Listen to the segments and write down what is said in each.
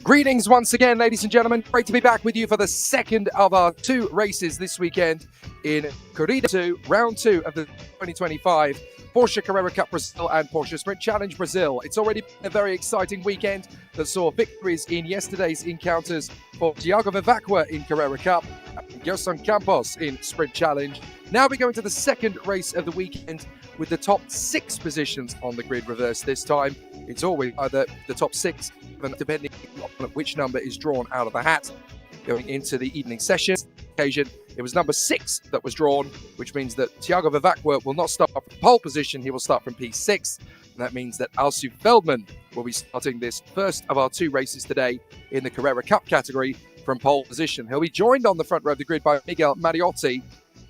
Greetings once again, ladies and gentlemen. Great to be back with you for the second of our two races this weekend in Corrida 2, round 2 of the 2025 Porsche Carrera Cup Brasil and Porsche Sprint Challenge Brasil. It's already been a very exciting weekend that saw victories in yesterday's encounters for Thiago Vivacqua in Carrera Cup and Gerson Campos in Sprint Challenge. Now we go into the second race of the weekend with the top 6 positions on the grid reversed this time. It's always either the top 6, depending on which number is drawn out of the hat. Going into the evening session occasion, it was number 6 that was drawn, which means that Thiago Vivacqua will not start from pole position, he will start from P6. And that means that Alsu Feldman will be starting this first of our 2 races today in the Carrera Cup category from pole position. He'll be joined on the front row of the grid by Miguel Mariotti,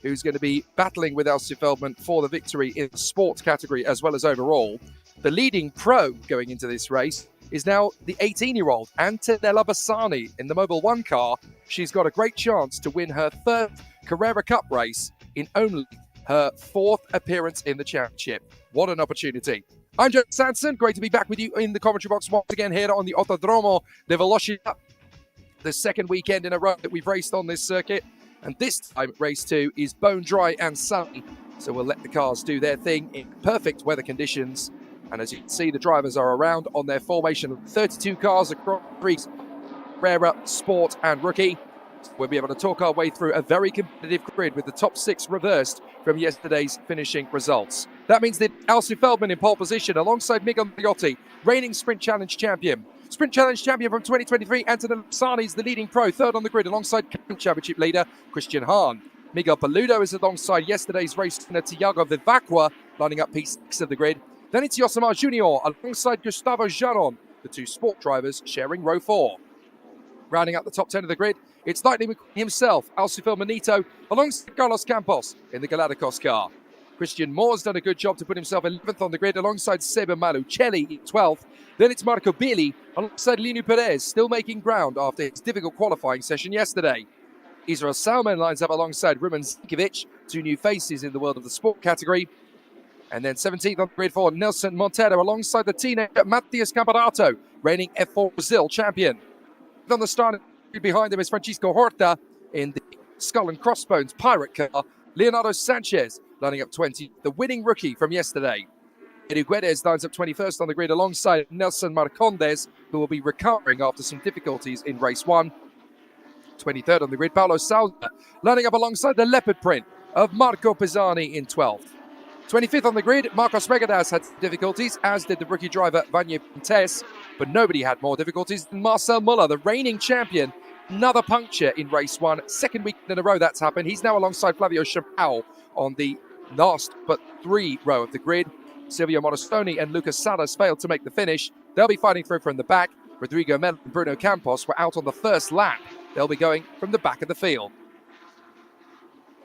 who's going to be battling with Alsu Feldman for the victory in the sport category as well as overall. The leading pro going into this race is now the 18-year-old Antonella Bassani in the Mobil 1 car. She's got a great chance to win her 3rd Carrera Cup race in only her 4th appearance in the championship. What an opportunity. I'm Joe Sanson. Great to be back with you in the commentary box once again here on the Autódromo de Velocitta. The second weekend in a row that we've raced on this circuit. And this time, race 2 is bone dry and sunny. So we'll let the cars do their thing in perfect weather conditions. And as you can see, the drivers are around on their formation of 32 cars across 3 Carrera, Sport and Rookie. So we'll be able to talk our way through a very competitive grid with the top 6 reversed from yesterday's finishing results. That means that Alsu Feldman in pole position alongside Miguel Mariotti, reigning Sprint Challenge champion. Sprint Challenge champion from 2023, Antonella Bassani is the leading pro, 3rd on the grid alongside championship leader Christian Hahn. Miguel Paludo is alongside yesterday's race winner Thiago Vivacqua, lining up P6 of the grid. Then it's Yosemar Jr. alongside Gustavo Jaron, the 2 sport drivers sharing row 4. Rounding out the top 10 of the grid, it's Lightning McQueen himself, Alsu Feldmanito, alongside Carlos Campos in the Galacticos car. Christian Moore's done a good job to put himself 11th on the grid alongside Seba Malucelli in 12th. Then it's Marco Billy alongside Linu Perez, still making ground after his difficult qualifying session yesterday. Israel Salman lines up alongside Rumen Zinkovic, 2 new faces in the world of the sport category. And then 17th on the grid for Luc Monteiro alongside the teenager Matias Camparato, reigning F4 Brazil champion. On the start behind him is Francisco Horta in the Skull and Crossbones Pirate car. Leonardo Sanchez lining up 20, the winning rookie from yesterday. Edu Guedes lines up 21st on the grid alongside Nelson Marcondes, who will be recovering after some difficulties in race 1. 23rd on the grid, Paulo Sousa lining up alongside the leopard print of Marco Pisani in 12th. 25th on the grid, Marcos Regadas had difficulties, as did the rookie driver Vanya Pintes, but nobody had more difficulties than Marcel Muller, the reigning champion. Another puncture in race 1, 2nd week in a row that's happened. He's now alongside Flavio Champao on the last but 3 row of the grid. Silvio Morostoni and Lucas Salas failed to make the finish. They'll be fighting through from the back. Rodrigo Mel and Bruno Campos were out on the first lap. They'll be going from the back of the field.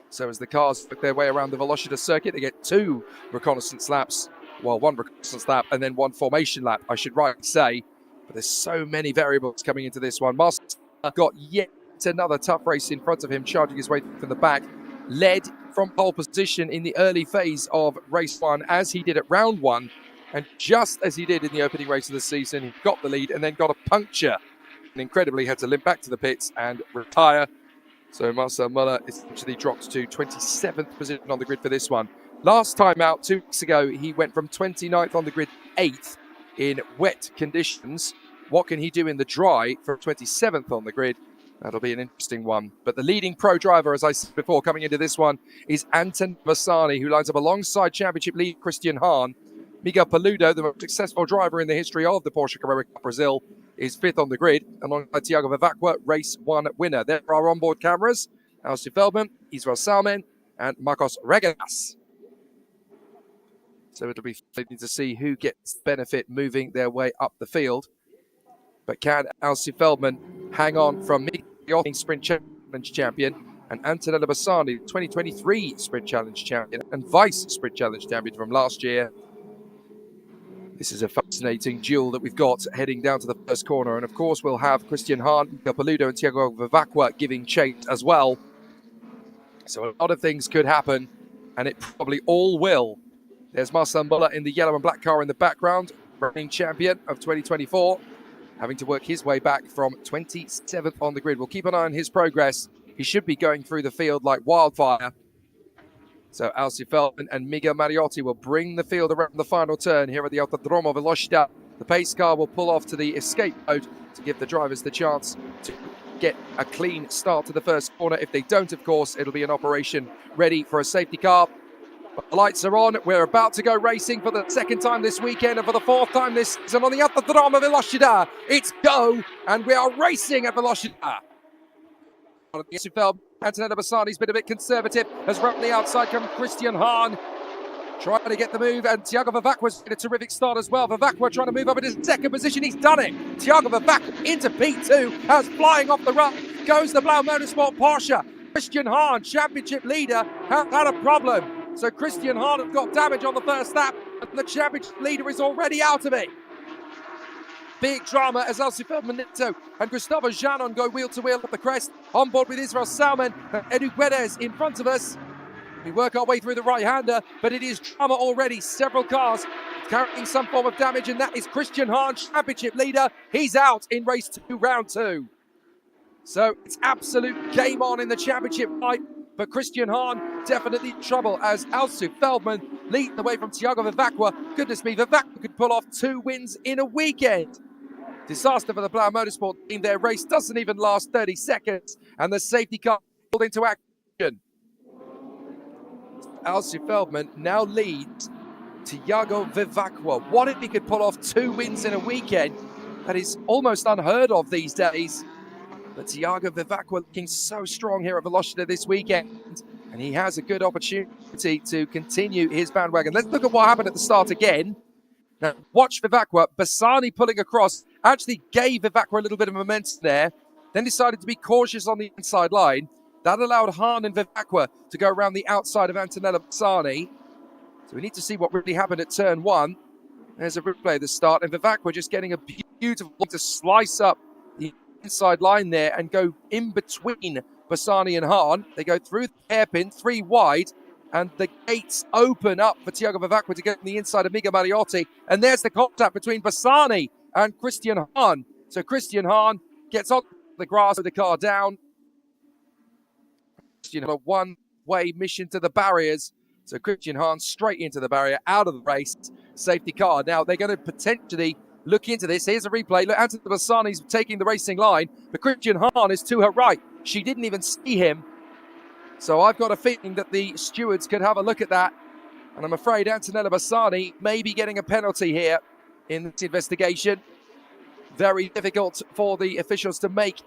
So as the cars make their way around the Velocitta circuit, they get 2 reconnaissance laps. Well, 1 reconnaissance lap and then 1 formation lap, I should rightly say. But there's so many variables coming into this one. Marcel got yet another tough race in front of him, charging his way from the back. Led from pole position in the early phase of race 1, as he did at round 1. And just as he did in the opening race of the season, he got the lead and then got a puncture. And incredibly had to limp back to the pits and retire. So Marcel Muller essentially dropped to 27th position on the grid for this one. Last time out, 2 weeks ago, he went from 29th on the grid, 8th in wet conditions. What can he do in the dry from 27th on the grid? That'll be an interesting one. But the leading pro driver, as I said before, coming into this one is Antonella Bassani, who lines up alongside championship lead Christian Hahn. Miguel Paludo, the most successful driver in the history of the Porsche Carrera Cup Brasil, is 5th on the grid, alongside Thiago Vivacqua, race 1 winner. There are onboard cameras, Alsu Feldman, Israel Salman, and Marcos Regadas. So it'll be fascinating to see who gets benefit moving their way up the field. But can Alsu Feldman hang on from Miguel, Sprint Challenge champion, and Antonella Bassani, 2023 Sprint Challenge champion and Vice Sprint Challenge champion from last year? This is a fascinating duel that we've got heading down to the first corner. And of course, we'll have Christian Hahn, Miguel Paludo and Thiago Vivacqua giving chase as well. So a lot of things could happen, and it probably all will. There's Marcel Muller in the yellow and black car in the background, reigning champion of 2024. having to work his way back from 27th on the grid. We'll keep an eye on his progress. He should be going through the field like wildfire. So Alci Feldman and Miguel Mariotti will bring the field around the final turn here at the Autódromo Velocitta. The pace car will pull off to the escape mode to give the drivers the chance to get a clean start to the first corner. If they don't, of course, it'll be an operation ready for a safety car. But the lights are on. We're about to go racing for the second time this weekend and for the fourth time this season on the Autódromo Velocitta. It's go, and we are racing at Velocitta. Antonello Bassani's been a bit conservative. Has run the outside come Christian Hahn, trying to get the move, and Thiago Vivacqua's in a terrific start as well. Vivacqua trying to move up into second position. He's done it. Thiago Vivacqua into P2, as flying off the run goes the Blau Motorsport Porsche. Christian Hahn, championship leader, has had a problem. So Christian Hahn has got damage on the first lap, and the championship leader is already out of it. Big drama as Alci Feldman and Gustavo Janon go wheel to wheel up the crest. On board with Israel Salman and Edu Guedes in front of us. We work our way through the right-hander, but it is drama already. Several cars carrying some form of damage, and that is Christian Hahn, championship leader. He's out in race 2, round 2. So it's absolute game on in the championship fight, but Christian Hahn definitely in trouble as Alci Feldman leads the way from Thiago Vivacqua. Goodness me, Vivacqua could pull off 2 wins in a weekend. Disaster for the Blau Motorsport team. Their race doesn't even last 30 seconds, and the safety car pulled into action. Alci Feldman now leads Thiago Vivacqua. What if he could pull off 2 wins in a weekend? That is almost unheard of these days. But Thiago Vivacqua looking so strong here at Velocitta this weekend, and he has a good opportunity to continue his bandwagon. Let's look at what happened at the start again. Now, watch Vivacqua. Bassani pulling across actually gave Vivacqua a little bit of momentum there, then decided to be cautious on the inside line. That allowed Hahn and Vivacqua to go around the outside of Antonello Bassani. So we need to see what really happened at turn 1. There's a replay of the start, and Vivacqua just getting a beautiful to slice up the inside line there and go in between Bassani and Hahn. They go through the hairpin, 3 wide, and the gates open up for Thiago Vivacqua to get on the inside of Miguel Mariotti. And there's the contact between Bassani and Christian Hahn. So Christian Hahn gets on the grass with the car down. Christian Hahn, a one-way mission to the barriers. So Christian Hahn straight into the barrier, out of the race. Safety car. Now they're going to potentially look into this. Here's a replay. Look, Antonello Bassani's taking the racing line, but Christian Hahn is to her right. She didn't even see him. So I've got a feeling that the stewards could have a look at that. And I'm afraid Antonello Bassani may be getting a penalty here in this investigation. Very difficult for the officials to make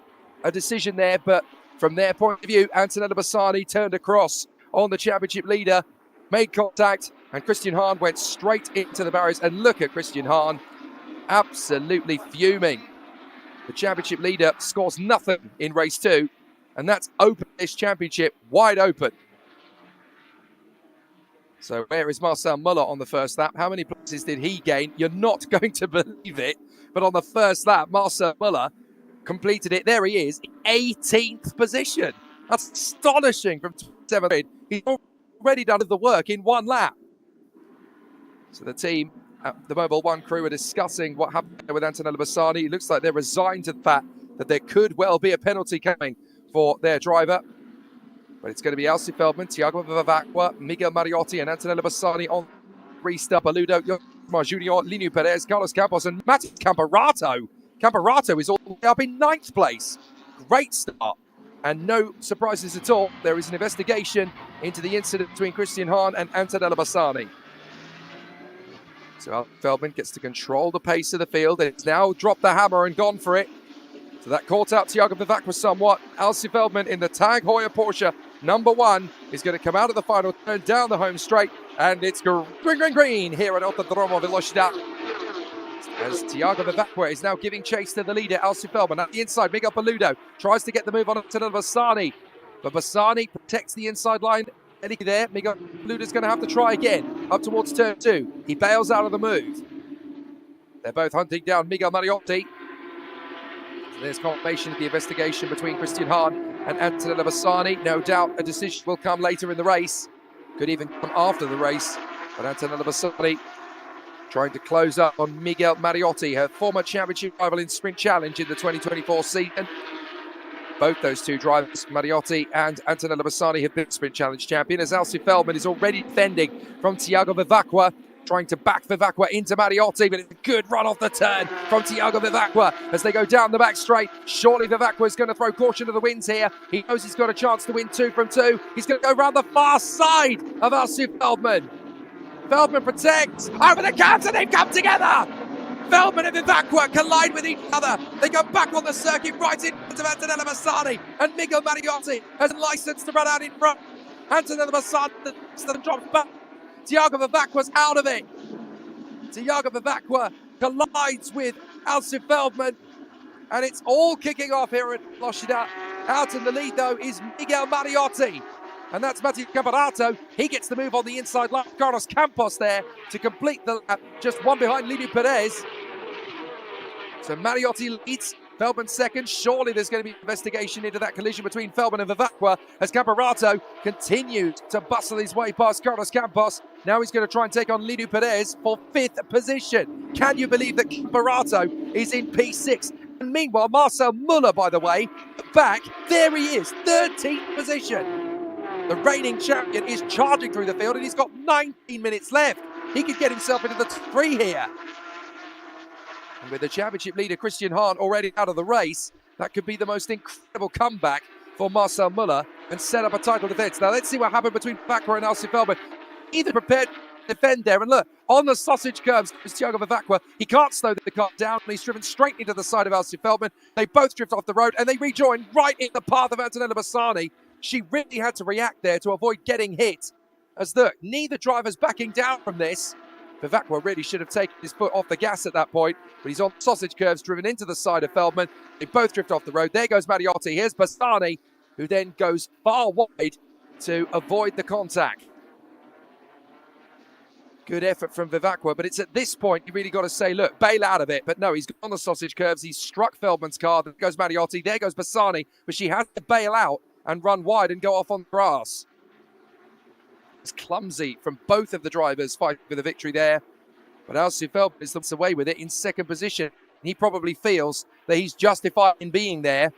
a decision there. But from their point of view, Antonello Bassani turned across on the championship leader, made contact, and Christian Hahn went straight into the barriers. And look at Christian Hahn, absolutely fuming. The championship leader scores nothing in race 2. And that's open this championship wide open. So where is Marcel Muller on the first lap? How many places did he gain? You're not going to believe it. But on the first lap, Marcel Muller completed it. There he is, 18th position. That's astonishing from 7th. He's already done the work in 1 lap. So the team, the Mobile 1 crew, are discussing what happened with Antonello Bassani. It looks like they're resigned to the fact that there could well be a penalty coming for their driver. But it's going to be Alci Feldman, Thiago Vivacqua, Miguel Mariotti, and Antonello Bassani on 3-star. Paludo, Yomar Junior, Lineu Perez, Carlos Campos, and Mati Camparato. Camparato is all the way up in 9th place. Great start. And no surprises at all. There is an investigation into the incident between Christian Hahn and Antonello Bassani. So Alci Feldman gets to control the pace of the field. It's now dropped the hammer and gone for it. So that caught out Thiago Vivacqua somewhat. Alci Feldman in the Tag Heuer Porsche number 1 is going to come out of the final turn down the home straight, and it's green here at Autódromo Velocitta. As Thiago Vivacqua is now giving chase to the leader, Alci Feldman. At the inside, Miguel Paludo tries to get the move on to Bassani, but Bassani protects the inside line. There, Miguel Paludo's going to have to try again up towards turn 2. He bails out of the move. They're both hunting down Miguel Mariotti. There's confirmation of the investigation between Christian Hahn and Antonello Bassani. No doubt a decision will come later in the race. Could even come after the race. But Antonello Bassani trying to close up on Miguel Mariotti, her former championship rival in Sprint Challenge in the 2024 season. Both those two drivers, Mariotti and Antonella Bassani, have been Sprint Challenge champion, as Alfie Feldman is already defending from Tiago Vivacqua, trying to back Vivacqua into Mariotti, but it's a good run off the turn from Tiago Vivacqua as they go down the back straight. Surely Vivacqua is going to throw caution to the winds here. He knows he's got a chance to win 2 from 2. He's going to go round the far side of Alfie Feldman. Feldman protects over the counter, they've come together. Feldman and Vivacqua collide with each other. They go back on the circuit right in front of Antonella Bassani, and Miguel Mariotti has licensed to run out in front. Antonella Bassani drops back. Tiago Vivacqua's out of it. Tiago Vivacqua collides with Alfie Feldman, and it's all kicking off here at Velocitta. Out in the lead, though, is Miguel Mariotti. And that's Matteo Camparato. He gets the move on the inside line. Carlos Campos there to complete the lap, just one behind Lidio Perez. So Mariotti leads, Feldman second. Surely there's going to be investigation into that collision between Feldman and Vivacqua as Camparato continues to bustle his way past Carlos Campos. Now he's going to try and take on Lidio Perez for 5th position. Can you believe that Camparato is in P6? And meanwhile, Marcel Muller, by the way, back, there he is, 13th position. The reigning champion is charging through the field, and he's got 19 minutes left. He could get himself into the 3 here. And with the championship leader, Christian Hahn, already out of the race, that could be the most incredible comeback for Marcel Muller and set up a title defence. Now, let's see what happened between Vivacqua and Alfie Feldman. Either prepared to defend there, and look, on the sausage curbs is Tiago Vivacqua. He can't slow the car down, and he's driven straight into the side of Alfie Feldman. They both drift off the road, and they rejoin right in the path of Antonella Bassani. She really had to react there to avoid getting hit, as neither driver's backing down from this. Vivacqua really should have taken his foot off the gas at that point, but he's on sausage curves, driven into the side of Feldman. They both drift off the road. There goes Mariotti. Here's Bassani, who then goes far wide to avoid the contact. Good effort from Vivacqua, but it's at this point you really got to say, look, bail out of it. But no, he's on the sausage curves. He's struck Feldman's car. There goes Mariotti. There goes Bassani, but she has to bail out and run wide and go off on the grass. It's clumsy from both of the drivers fighting for the victory there. But Alfie Feldman is away with it in 2nd position. He probably feels that he's justified in being there.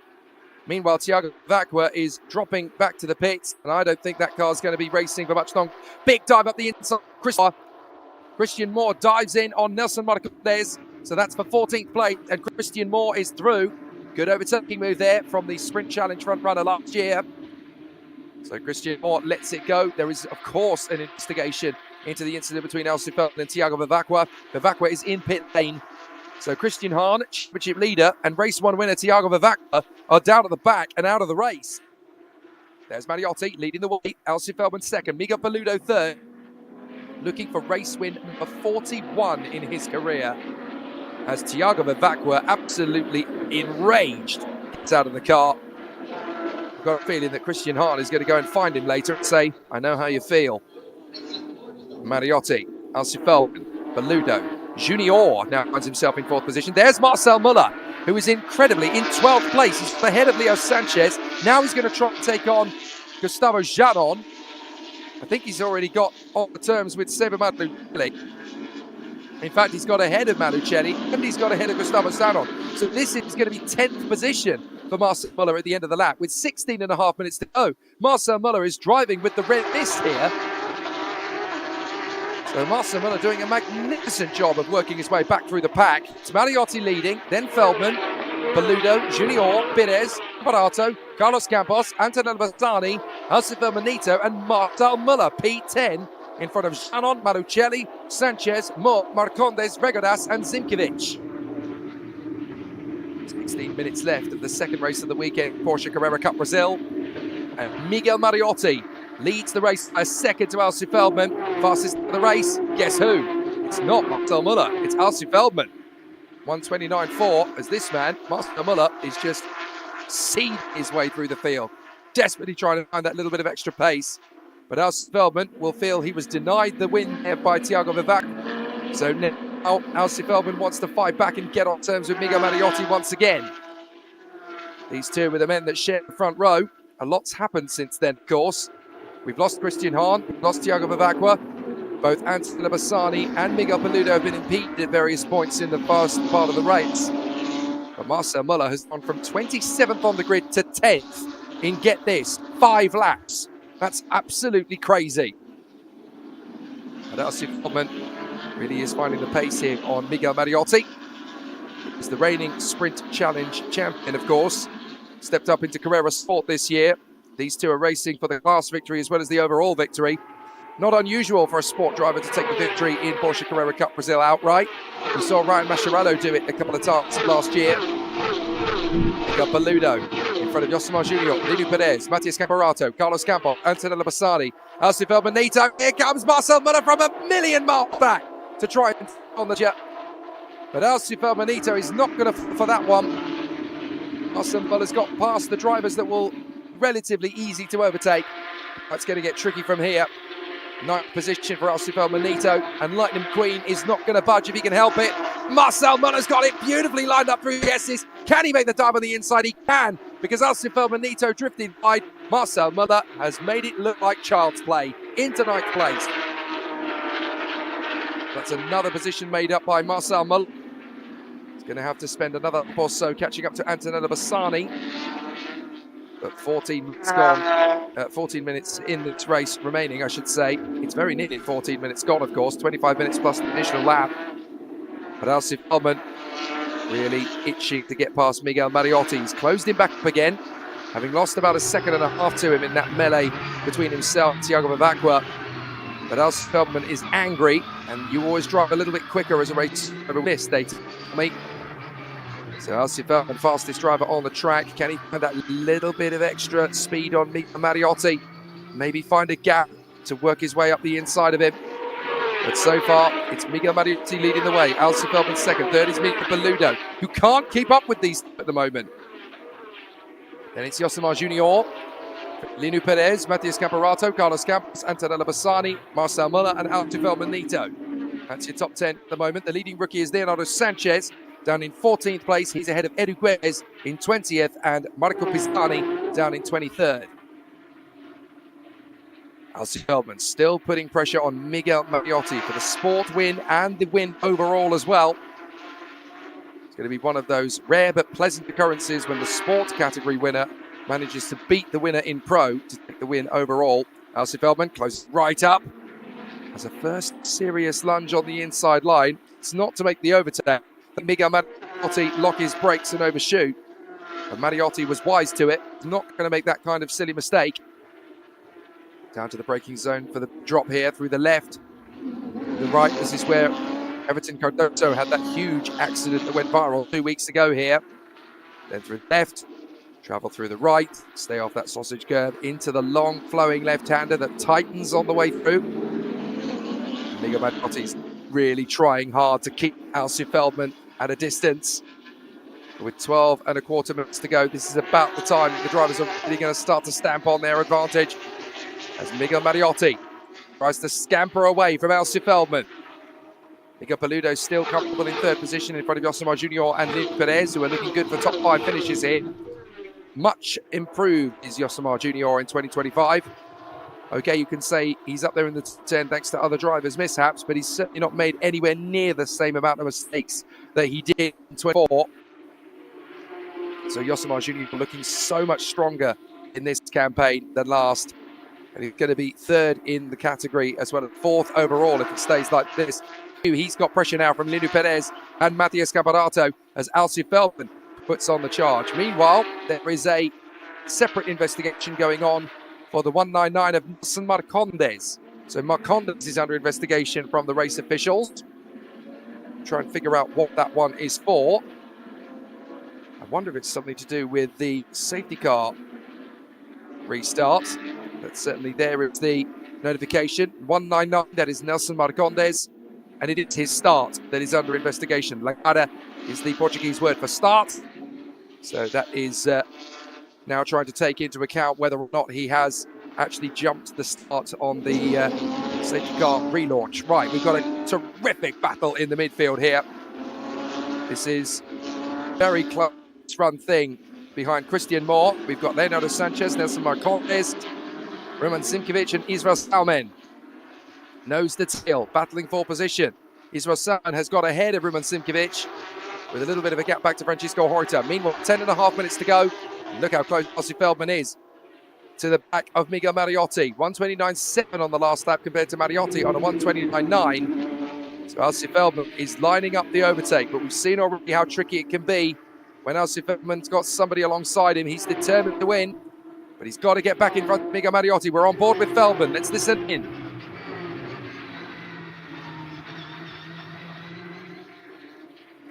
Meanwhile, Tiago Vivacqua is dropping back to the pits, and I don't think that car's going to be racing for much longer. Big dive up the inside. Christian Moore dives in on Nelson Marcondes. So that's for 14th place, and Christian Moore is through. Good overtaking move there from the Sprint Challenge front runner last year. So Christian Moore lets it go. There is, of course, an investigation into the incident between Alfie Feldman and Tiago Vivacqua. Vivacqua is in pit lane. So Christian Hahn, championship leader, and race 1 winner Tiago Vivacqua are down at the back and out of the race. There's Mariotti leading the way. Alfie Feldman second. Miguel Paludo third. Looking for race win number 41 in his career, as Tiago Vivacqua, absolutely enraged, gets out of the car. I've got a feeling that Christian Hahn is going to go and find him later and say, I know how you feel. Mariotti, Alfie Feldman, Paludo, Junior now finds himself in 4th position. There's Marcel Muller, who is incredibly in 12th place. He's ahead of Leo Sanchez. Now he's going to try and take on Gustavo Janon. I think he's already got on the terms with Seba Malucelli. In fact, he's got ahead of Malucelli, and he's got ahead of Gustavo Janon. So this is going to be 10th position for Marcel Muller at the end of the lap, with 16.5 minutes to go. Marcel Muller is driving with the red mist here. So Marcel Muller doing a magnificent job of working his way back through the pack. It's Mariotti leading, then Feldman, Paludo, Junior, Perez, Camparato, Carlos Campos, Antonella Bassani, Alfie Feldmanito, and Marcel Muller, P10, in front of Janon, Malucelli, Sanchez, Moore, Marcondes, Regodas, and Zimkiewicz. 16 minutes left of the 2nd race of the weekend, Porsche Carrera Cup Brasil. And Miguel Mariotti leads the race by 2nd to Alfie Feldman. Fastest of the race, guess who? It's not Marcel Muller, it's Alfie Feldman. 1:29.4, as this man, Marcel Muller, is just seeding his way through the field, desperately trying to find that little bit of extra pace. But Alfie Feldman will feel he was denied the win there by Tiago Vivacqua. So now Alfie Feldman wants to fight back and get on terms with Miguel Mariotti once again. These two were the men that shared the front row. A lot's happened since then, of course. We've lost Christian Hahn, we've lost Tiago Vivacqua. Both Antonello Bassani and Miguel Paludo have been impeded at various points in the first part of the race. But Marcel Muller has gone from 27th on the grid to 10th in, get this, 5 laps. That's absolutely crazy. And Alcy Feldman really is finding the pace here on Miguel Mariotti. He's the reigning Sprint Challenge champion, of course. Stepped up into Carrera Sport this year. These two are racing for the class victory as well as the overall victory. Not unusual for a sport driver to take the victory in Porsche Carrera Cup Brasil outright. We saw Ryan Mascherano do it a couple of times last year. Miguel Paludo in front of Yosemar Junior, Linu Perez, Matias Camparato, Carlos Campo, Antonello Bassani, Alcy Feldman. Here comes Marcel Muller from a million miles back to try and on the jet. But Alcy Feldman is not going to fall for that one. Marcel Muller's got past the drivers that will relatively easy to overtake. That's going to get tricky from here. Ninth position for Alcy Feldman, and Lightning McQueen is not going to budge if he can help it. Marcel Muller's got it beautifully lined up through the S's. Can he make the dive on the inside? He can, because Alcy Feldman drifted wide. Marcel Muller has made it look like child's play into ninth place. That's another position made up by Marcel Muller. He's going to have to spend another lap or so catching up to Antonello Bassani. But 14 minutes gone, 14 minutes in this race remaining, I should say. It's very nearly 14 minutes gone, of course, 25 minutes plus the additional lap. But Alcy Feldman really itching to get past Miguel Mariotti. He's closed him back up again, having lost about a second and a half to him in that melee between himself and Thiago Vavacqua. But Alcy Feldman is angry, and you always drive a little bit quicker as a race over this, they tell me. So Alcy Feldman, fastest driver on the track. Can he find that little bit of extra speed on Miguel Mariotti? Maybe find a gap to work his way up the inside of him. But so far, it's Miguel Mariotti leading the way. Alcy Feldman second. Third is Miguel Paludo, who can't keep up with these at the moment. Then it's Yosemar Junior, Linu Perez, Matias Camparato, Carlos Campos, Antonello Bassani, Marcel Muller, and Alcy Feldman. That's your top 10 at the moment. The leading rookie is Leonardo Sanchez, down in 14th place. He's ahead of Edu Guez in 20th and Marco Pisani down in 23rd. Alcy Feldman still putting pressure on Miguel Mariotti for the sport win and the win overall as well. It's going to be one of those rare but pleasant occurrences when the sport category winner manages to beat the winner in pro to take the win overall. Alcy Feldman closes right up. Has a first serious lunge on the inside line. It's not to make the overtake. Miguel Mariotti lock his brakes and overshoot. And Mariotti was wise to it. Not going to make that kind of silly mistake. Down to the braking zone for the drop here through the left. The right, this is where Everton Cardoso had that huge accident that went viral 2 weeks ago here. Then through the left, travel through the right, stay off that sausage curve into the long flowing left-hander that tightens on the way through. Miguel Mariotti's really trying hard to keep Alcy Feldman at a distance. With 12 and a quarter minutes to go, this is about the time the drivers are really going to start to stamp on their advantage as Miguel Mariotti tries to scamper away from Alcy Feldman. Miguel Paludo still comfortable in third position in front of Yosemar Junior and Linu Perez, who are looking good for top 5 finishes here. Much improved is Yosemar Junior in 2025. Okay, you can say he's up there in the 10 thanks to other drivers' mishaps, but he's certainly not made anywhere near the same amount of mistakes that he did in 24. So Yosemar Junior looking so much stronger in this campaign than last. And he's going to be third in the category as well as fourth overall if it stays like this. He's got pressure now from Linu Perez and Matias Camparato as Alcy Feldman puts on the charge. Meanwhile, there is a separate investigation going on for the 199 of Nelson Marcondes. So Marcondes is under investigation from the race officials. Try and figure out what that one is for. I wonder if it's something to do with the safety car restart. But certainly there is the notification. 199, that is Nelson Marcondes. And it is his start that is under investigation. Largada is the Portuguese word for start. So that is now trying to take into account whether or not he has actually jumped the start on the safety car relaunch. Right, we've got a terrific battle in the midfield here. This is very close run thing behind Christian Moore. We've got Leonardo Sanchez, Nelson Marcondes, Roman Simkovic and Israel Salmen. nose to tail, battling for position. Geração has got ahead of Roman Simkovic with a little bit of a gap back to Francisco Horta. Meanwhile, 10.5 minutes to go. Look how close Ossie Feldman is to the back of Miguel Mariotti. 1:29.7 on the last lap compared to Mariotti on a 1:29.9. So Ossie Feldman is lining up the overtake, but we've seen already how tricky it can be when Ossie Feldman's got somebody alongside him. He's determined to win, but he's got to get back in front of Miguel Mariotti. We're on board with Feldman. Let's listen in.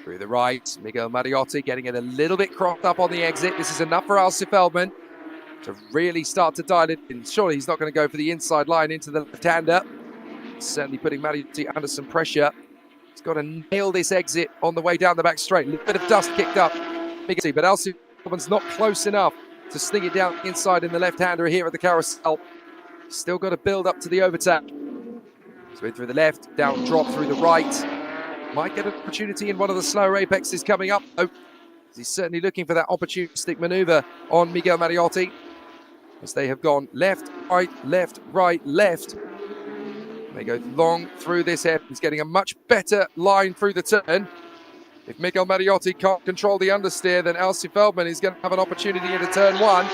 Through the right, Miguel Mariotti getting it a little bit cropped up on the exit. This is enough for Ossie Feldman to really start to dial it in. Surely he's not going to go for the inside line into the left-hander. Certainly putting Mariotti under some pressure. He's got to nail this exit on the way down the back straight. A little bit of dust kicked up, but Ossie Feldman's not close enough to sling it down inside in the left-hander here at the carousel. Still got to build up to the overtake. So in through the left, down drop through the right. Might get an opportunity in one of the slower apexes coming up, though. He's certainly looking for that opportunistic manoeuvre on Miguel Mariotti, as they have gone left, right, left, right, left. They go long through this hair. He's getting a much better line through the turn. If Miguel Mariotti can't control the understeer, then Ossie Feldman is going to have an opportunity into turn one.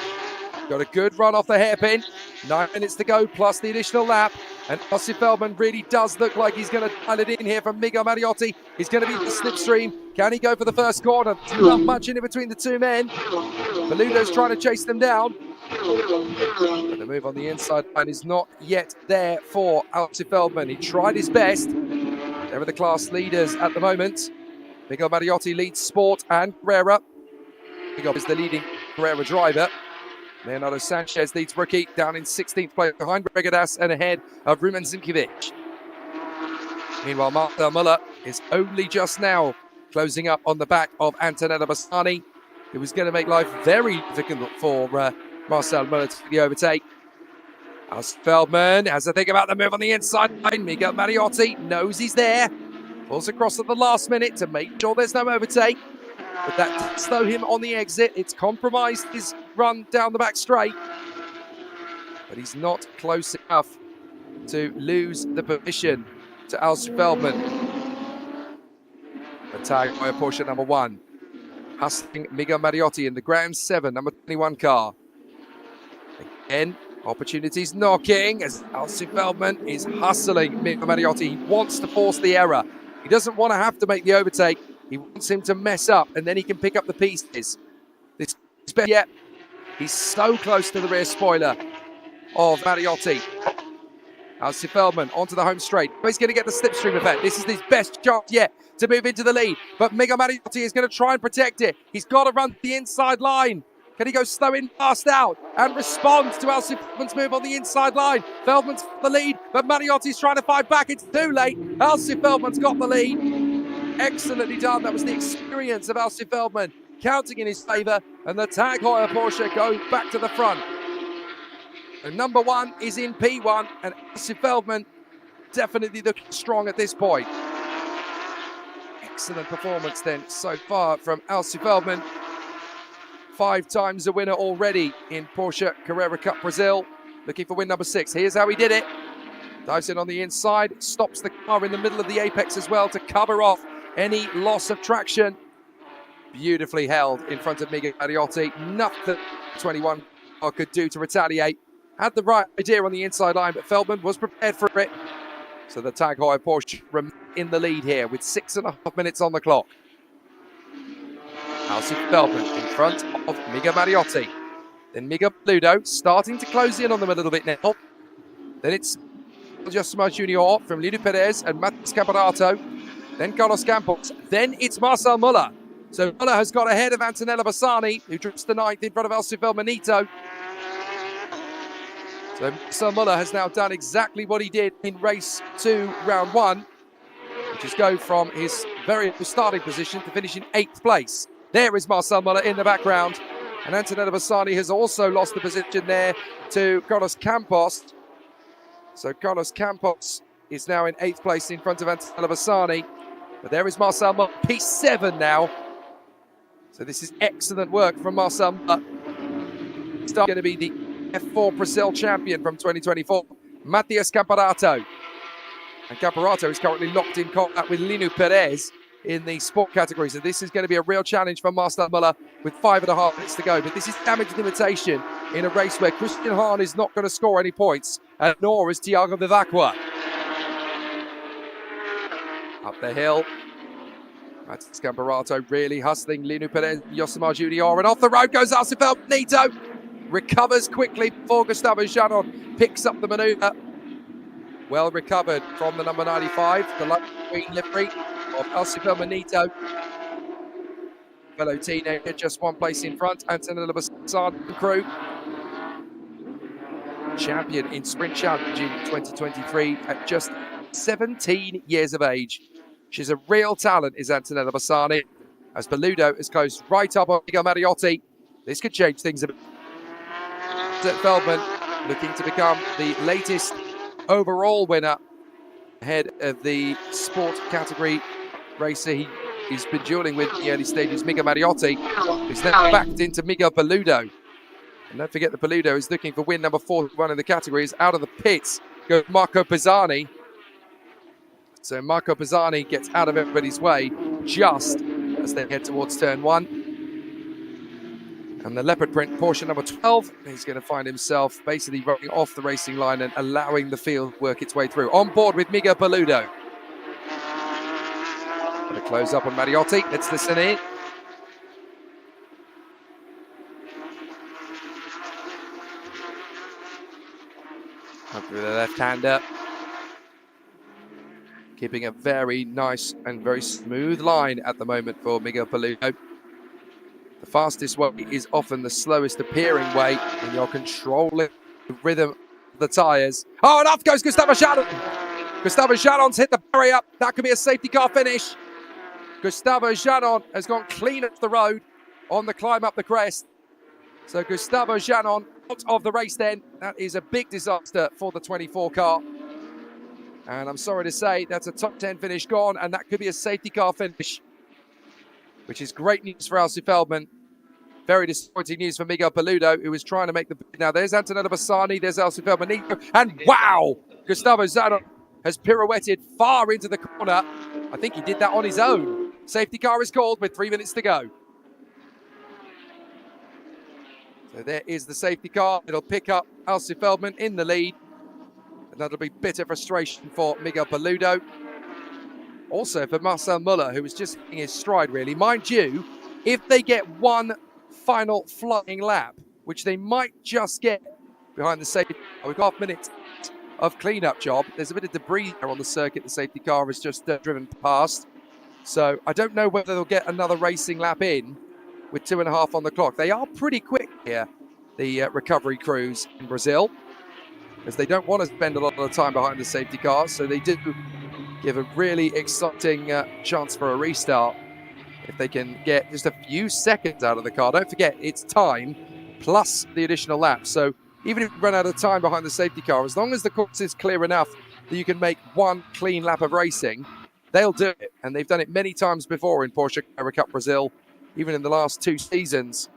Got a good run off the hairpin. 9 minutes to go, plus the additional lap. And Ossie Feldman really does look like he's going to dial it in here from Miguel Mariotti. He's going to be the slipstream. Can he go for the first corner? Not much in between the two men. Beludo's trying to chase them down. But the move on the inside line is not yet there for Ossie Feldman. He tried his best. They are the class leaders at the moment. Miguel Mariotti leads Sport and Carrera. Miguel is the leading Carrera driver. Leonardo Sanchez leads rookie down in 16th place behind Bregadas and ahead of Roman Simkovic. Meanwhile, Marcel Muller is only just now closing up on the back of Antonella Bassani, who was going to make life very difficult for Marcel Muller to the overtake. Ossie Feldman has to think about the move on the inside line. Miguel Mariotti knows he's there. Pulls across at the last minute to make sure there's no overtake. But that did slow him on the exit. It's compromised his run down the back straight. But he's not close enough to lose the position to Ossie Feldman. The tag by a Porsche number 1. Hustling Miguel Mariotti in the Grand 7, number 21 car. Again, opportunities knocking as Ossie Feldman is hustling Miguel Mariotti. He wants to force the error. He doesn't want to have to make the overtake. He wants him to mess up, and then he can pick up the pieces. This is better yet. He's so close to the rear spoiler of Mariotti. Ossie Feldman onto the home straight. He's going to get the slipstream effect. This is his best chance yet to move into the lead. But Miguel Mariotti is going to try and protect it. He's got to run the inside line. Can he go slow in, fast out, and respond to Ossie Feldman's move on the inside line? Feldman's the lead, but Mariotti's trying to fight back. It's too late. Ossie Feldman's got the lead. Excellently done. That was the experience of Ossie Feldman counting in his favour, and the Tag Heuer Porsche go back to the front. The number 1 is in P1, and Ossie Feldman definitely looking strong at this point. Excellent performance then so far from Ossie Feldman. 5 times a winner already in Porsche Carrera Cup Brasil. Looking for win number 6. Here's how he did it. Dives in on the inside, stops the car in the middle of the apex as well to cover off any loss of traction. Beautifully held in front of Miguel Mariotti. Nothing 21 could do to retaliate. Had the right idea on the inside line, but Feldman was prepared for it. So the Tag Heuer Porsche in the lead here with 6.5 minutes on the clock. Ossie Feldman in front of Miguel Mariotti. Then Miguel Beludo starting to close in on them a little bit now. Then it's Justin Junior from Lido Perez and Matheus Camparato. Then Carlos Campos. Then it's Marcel Muller. So Muller has got ahead of Antonella Bassani, who drops the 9th in front of Ossie Feldmanito. So Marcel Muller has now done exactly what he did in race 2, round 1, which is go from his very starting position to finish in 8th place. There is Marcel Muller in the background. And Antonella Bassani has also lost the position there to Carlos Campos. So Carlos Campos is now in 8th place in front of Antonella Bassani. But there is Marcel Muller, P7 now. So this is excellent work from Marcel Muller. He's going to be the F4 Brazil champion from 2024. Matheus Camparato And Caparato is currently locked in combat with Linu Perez in the sport category. So this is going to be a real challenge for Marcel Muller with 5.5 minutes to go. But this is damage limitation in a race where Christian Hahn is not going to score any points, and nor is Tiago Vivacqua. Up the hill. That's Caparato really hustling Linu Perez, Yosemar Junior, and off the road goes Arcifel Benito. Recovers quickly before Gustavo Janon picks up the manoeuvre. Well recovered from the number 95, the light green livery of Arcifel Benito. Fellow teenager just one place in front, Antonella Bassard crew. Champion in Sprint Challenge in 2023 at just 17 years of age. She's a real talent, is Antonella Bassani. As Beludo is close right up on Miguel Mariotti. This could change things a bit. Feldman looking to become the latest overall winner ahead of the sport category racer he's been dueling with in the early stages, Miguel Mariotti, who's now backed into Miguel Beludo. And don't forget that Beludo is looking for win number 41 in the categories. Out of the pits goes Marco Pisani. So Marco Pisani gets out of everybody's way just as they head towards turn 1. And the leopard print Porsche number 12, he's going to find himself basically running off the racing line and allowing the field to work its way through. On board with Miguel Beludo. Going to close up on Mariotti. Let's listen in. Up through the left-hander. Keeping a very nice and very smooth line at the moment for Miguel Beludo. The fastest way is often the slowest appearing way when you're controlling the rhythm of the tyres. Oh, and off goes Gustavo Janon. Gustavo Janon's hit the barrier. That could be a safety car finish. Gustavo Janon has gone clean off the road on the climb up the crest. So Gustavo Janon out of the race then. That is a big disaster for the 24 car. And I'm sorry to say, that's a top 10 finish gone, and that could be a safety car finish, which is great news for Alcy Feldman. Very disappointing news for Miguel Beludo, who was trying to make the... Now, there's Antonella Bassani, there's Alcy Feldman, and wow! Gustavo Janon has pirouetted far into the corner. I think he did that on his own. Safety car is called with 3 minutes to go. So there is the safety car. It'll pick up Alcy Feldman in the lead. And that'll be bitter frustration for Miguel Beludo. Also for Marcel Muller, who was just hitting his stride, really. Mind you, if they get one final flying lap, which they might just get behind the safety car, we've got 5 minutes of clean-up job. There's a bit of debris there on the circuit. The safety car has just driven past. So I don't know whether they'll get another racing lap in with 2.5 on the clock. They are pretty quick here, the recovery crews in Brazil, as they don't want to spend a lot of the time behind the safety cars. So they do give a really exciting chance for a restart if they can get just a few seconds out of the car. Don't forget, it's time plus the additional laps. So even if you run out of time behind the safety car, as long as the course is clear enough that you can make one clean lap of racing, they'll do it. And they've done it many times before in Porsche Carrera Cup Brasil, even in the last 2 seasons.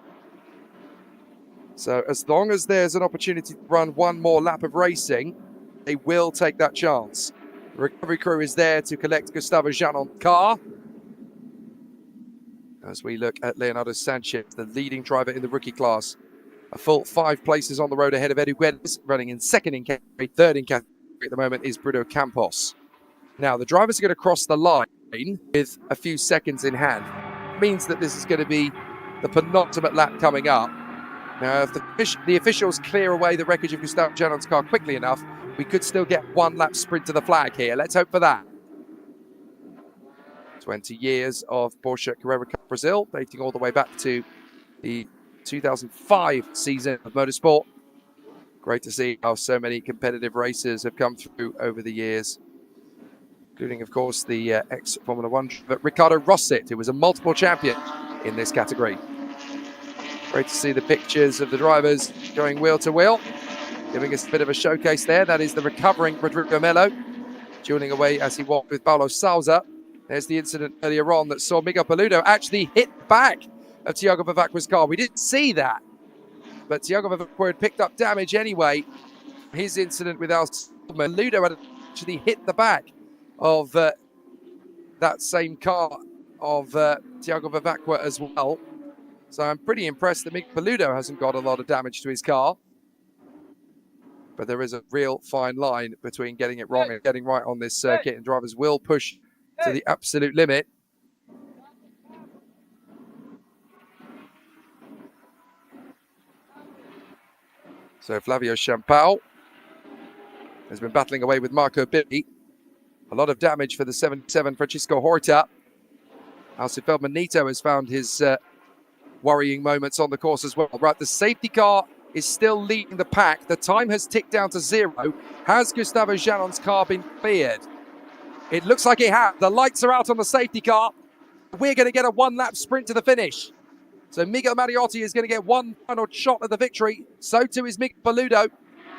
So as long as there's an opportunity to run one more lap of racing, they will take that chance. The recovery crew is there to collect Gustavo Janon's car. As we look at Leonardo Sanchez, the leading driver in the rookie class. A full 5 places on the road ahead of Edu Guedes, running in second in category. Third in category at the moment is Bruno Campos. Now, the drivers are going to cross the line with a few seconds in hand. It means that this is going to be the penultimate lap coming up. Now, if the officials clear away the wreckage of Gustavo Janon's car quickly enough, we could still get 1 lap sprint to the flag here. Let's hope for that. 20 years of Porsche Carrera Cup Brasil, dating all the way back to the 2005 season of motorsport. Great to see how so many competitive racers have come through over the years, including, of course, the ex-Formula 1 driver Ricardo Rosset, who was a multiple champion in this category. Great to see the pictures of the drivers going wheel to wheel, giving us a bit of a showcase there. That is the recovering Rodrigo Melo, dueling away as he walked with Paulo Sousa. There's the incident earlier on that saw Miguel Beludo actually hit the back of Tiago Vivacqua's car. We didn't see that, but Tiago Vivacqua had picked up damage anyway. His incident with Beludo had actually hit the back of that same car of Tiago Vivacqua as well. So I'm pretty impressed that Miguel Paludo hasn't got a lot of damage to his car. But there is a real fine line between getting it wrong and getting right on this circuit, and drivers will push to the absolute limit. So Flavio Champal has been battling away with Marco Bibi. A lot of damage for the 77 Francisco Horta. Alci Feldman-Nito has found his worrying moments on the course as well. Right, the safety car is still leading the pack. The time has ticked down to 0. Has Gustavo Janon's car been cleared? It looks like it has. The lights are out on the safety car. We're going to get a one-lap sprint to the finish. So Miguel Mariotti is going to get one final shot at the victory. So too is Miguel Paludo.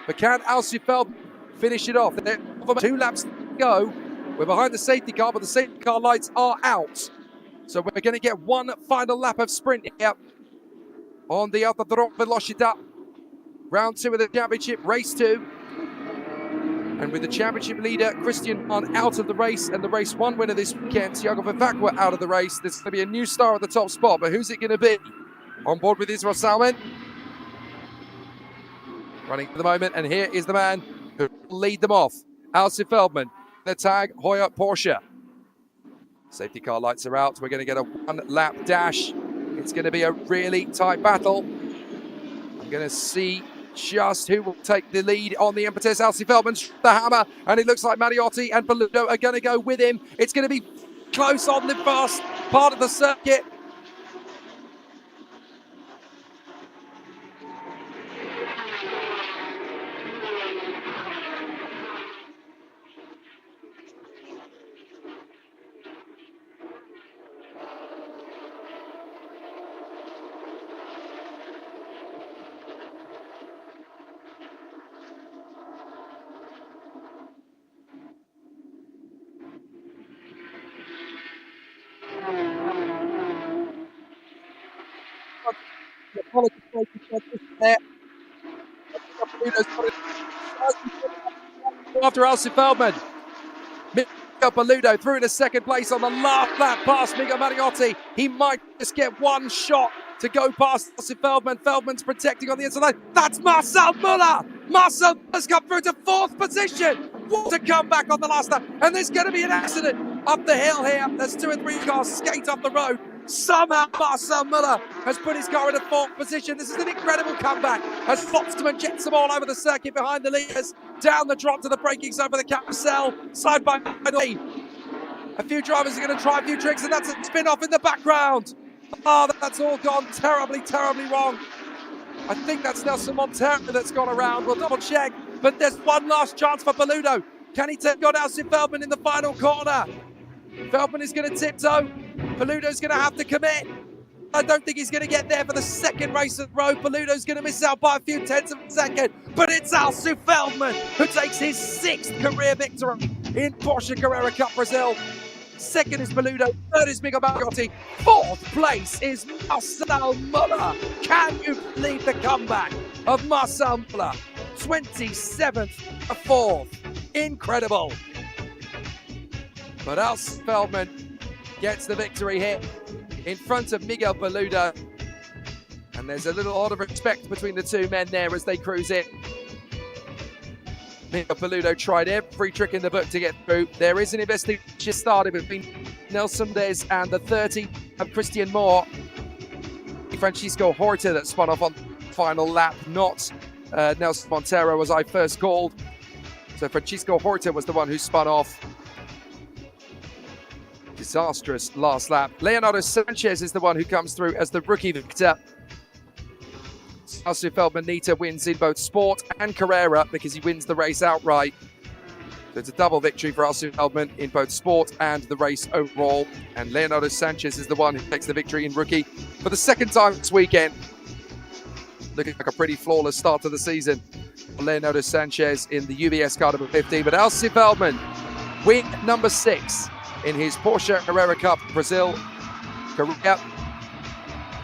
But can Alci Feldman finish it off? There are 2 laps to go. We're behind the safety car, but the safety car lights are out. So we're going to get one final lap of sprint here on the Autodromo Velocitta. Round 2 of the championship, race 2. And with the championship leader, Christian Mann, out of the race, and the race 1 winner this weekend, Tiago Vivacqua, out of the race. There's going to be a new star at the top spot, but who's it going to be? On board with Israel Salman. Running for the moment, and here is the man who will lead them off. Alci Feldman, the tag, Hoyer Porsche. Safety car lights are out. We're going to get a one-lap dash. It's going to be a really tight battle. I'm going to see just who will take the lead on the impetus. Alci Feldman's the hammer, and it looks like Mariotti and Paludo are going to go with him. It's going to be close on the first part of the circuit. After Alci Feldman, Miguel Paludo through into second place on the last lap past Miguel Mariotti. He might just get one shot to go past Alci Feldman. Feldman's protecting on the inside line. That's Marcel Muller. Marcel Muller's come through to 4th position. What a comeback on the last lap. And there's going to be an accident up the hill here. There's 2 and 3 cars skate off the road. Somehow Marcel Muller has put his car in a 4th position. This is an incredible comeback as Foxterman jets them all over the circuit behind the leaders. Down the drop to the braking zone for the carousel. Side by side. A few drivers are going to try a few tricks, and that's a spin-off in the background. Oh, that's all gone terribly, terribly wrong. I think that's Nelson Montero that's gone around. We'll double check. But there's one last chance for Paludo. Can he take on Alci Feldman in the final corner? Feldman is going to tiptoe. Paludo's going to have to commit. I don't think he's going to get there for the 2nd race of the road. Paludo's going to miss out by a few tenths of a second. But it's Alci Feldman who takes his 6th career victory in Porsche Carrera Cup Brasil. 2nd is Paludo, 3rd is Miguel Mariotti, 4th place is Marcel Muller. Can you believe the comeback of Marcel Muller? 27th, 4th. Incredible. But Alci Feldman gets the victory here in front of Miguel Paludo. And there's a little lot of respect between the 2 men there as they cruise in. Miguel Paludo tried every trick in the book to get through. There is an investigation started between Nelson Des and the 30 of Christian Moore. Francisco Horta that spun off on the final lap, not Nelson Montero as I first called. So Francisco Horta was the one who spun off. Disastrous last lap. Leonardo Sanchez is the one who comes through as the rookie victor. Alci Feldman-Nito wins in both sport and Carrera because he wins the race outright. So it's a double victory for Alci Feldman in both sport and the race overall. And Leonardo Sanchez is the one who takes the victory in rookie for the 2nd time this weekend. Looking like a pretty flawless start to the season for Leonardo Sanchez in the UBS car number 15. But Alci Feldman, win number 6 in his Porsche Carrera Cup Brasil career.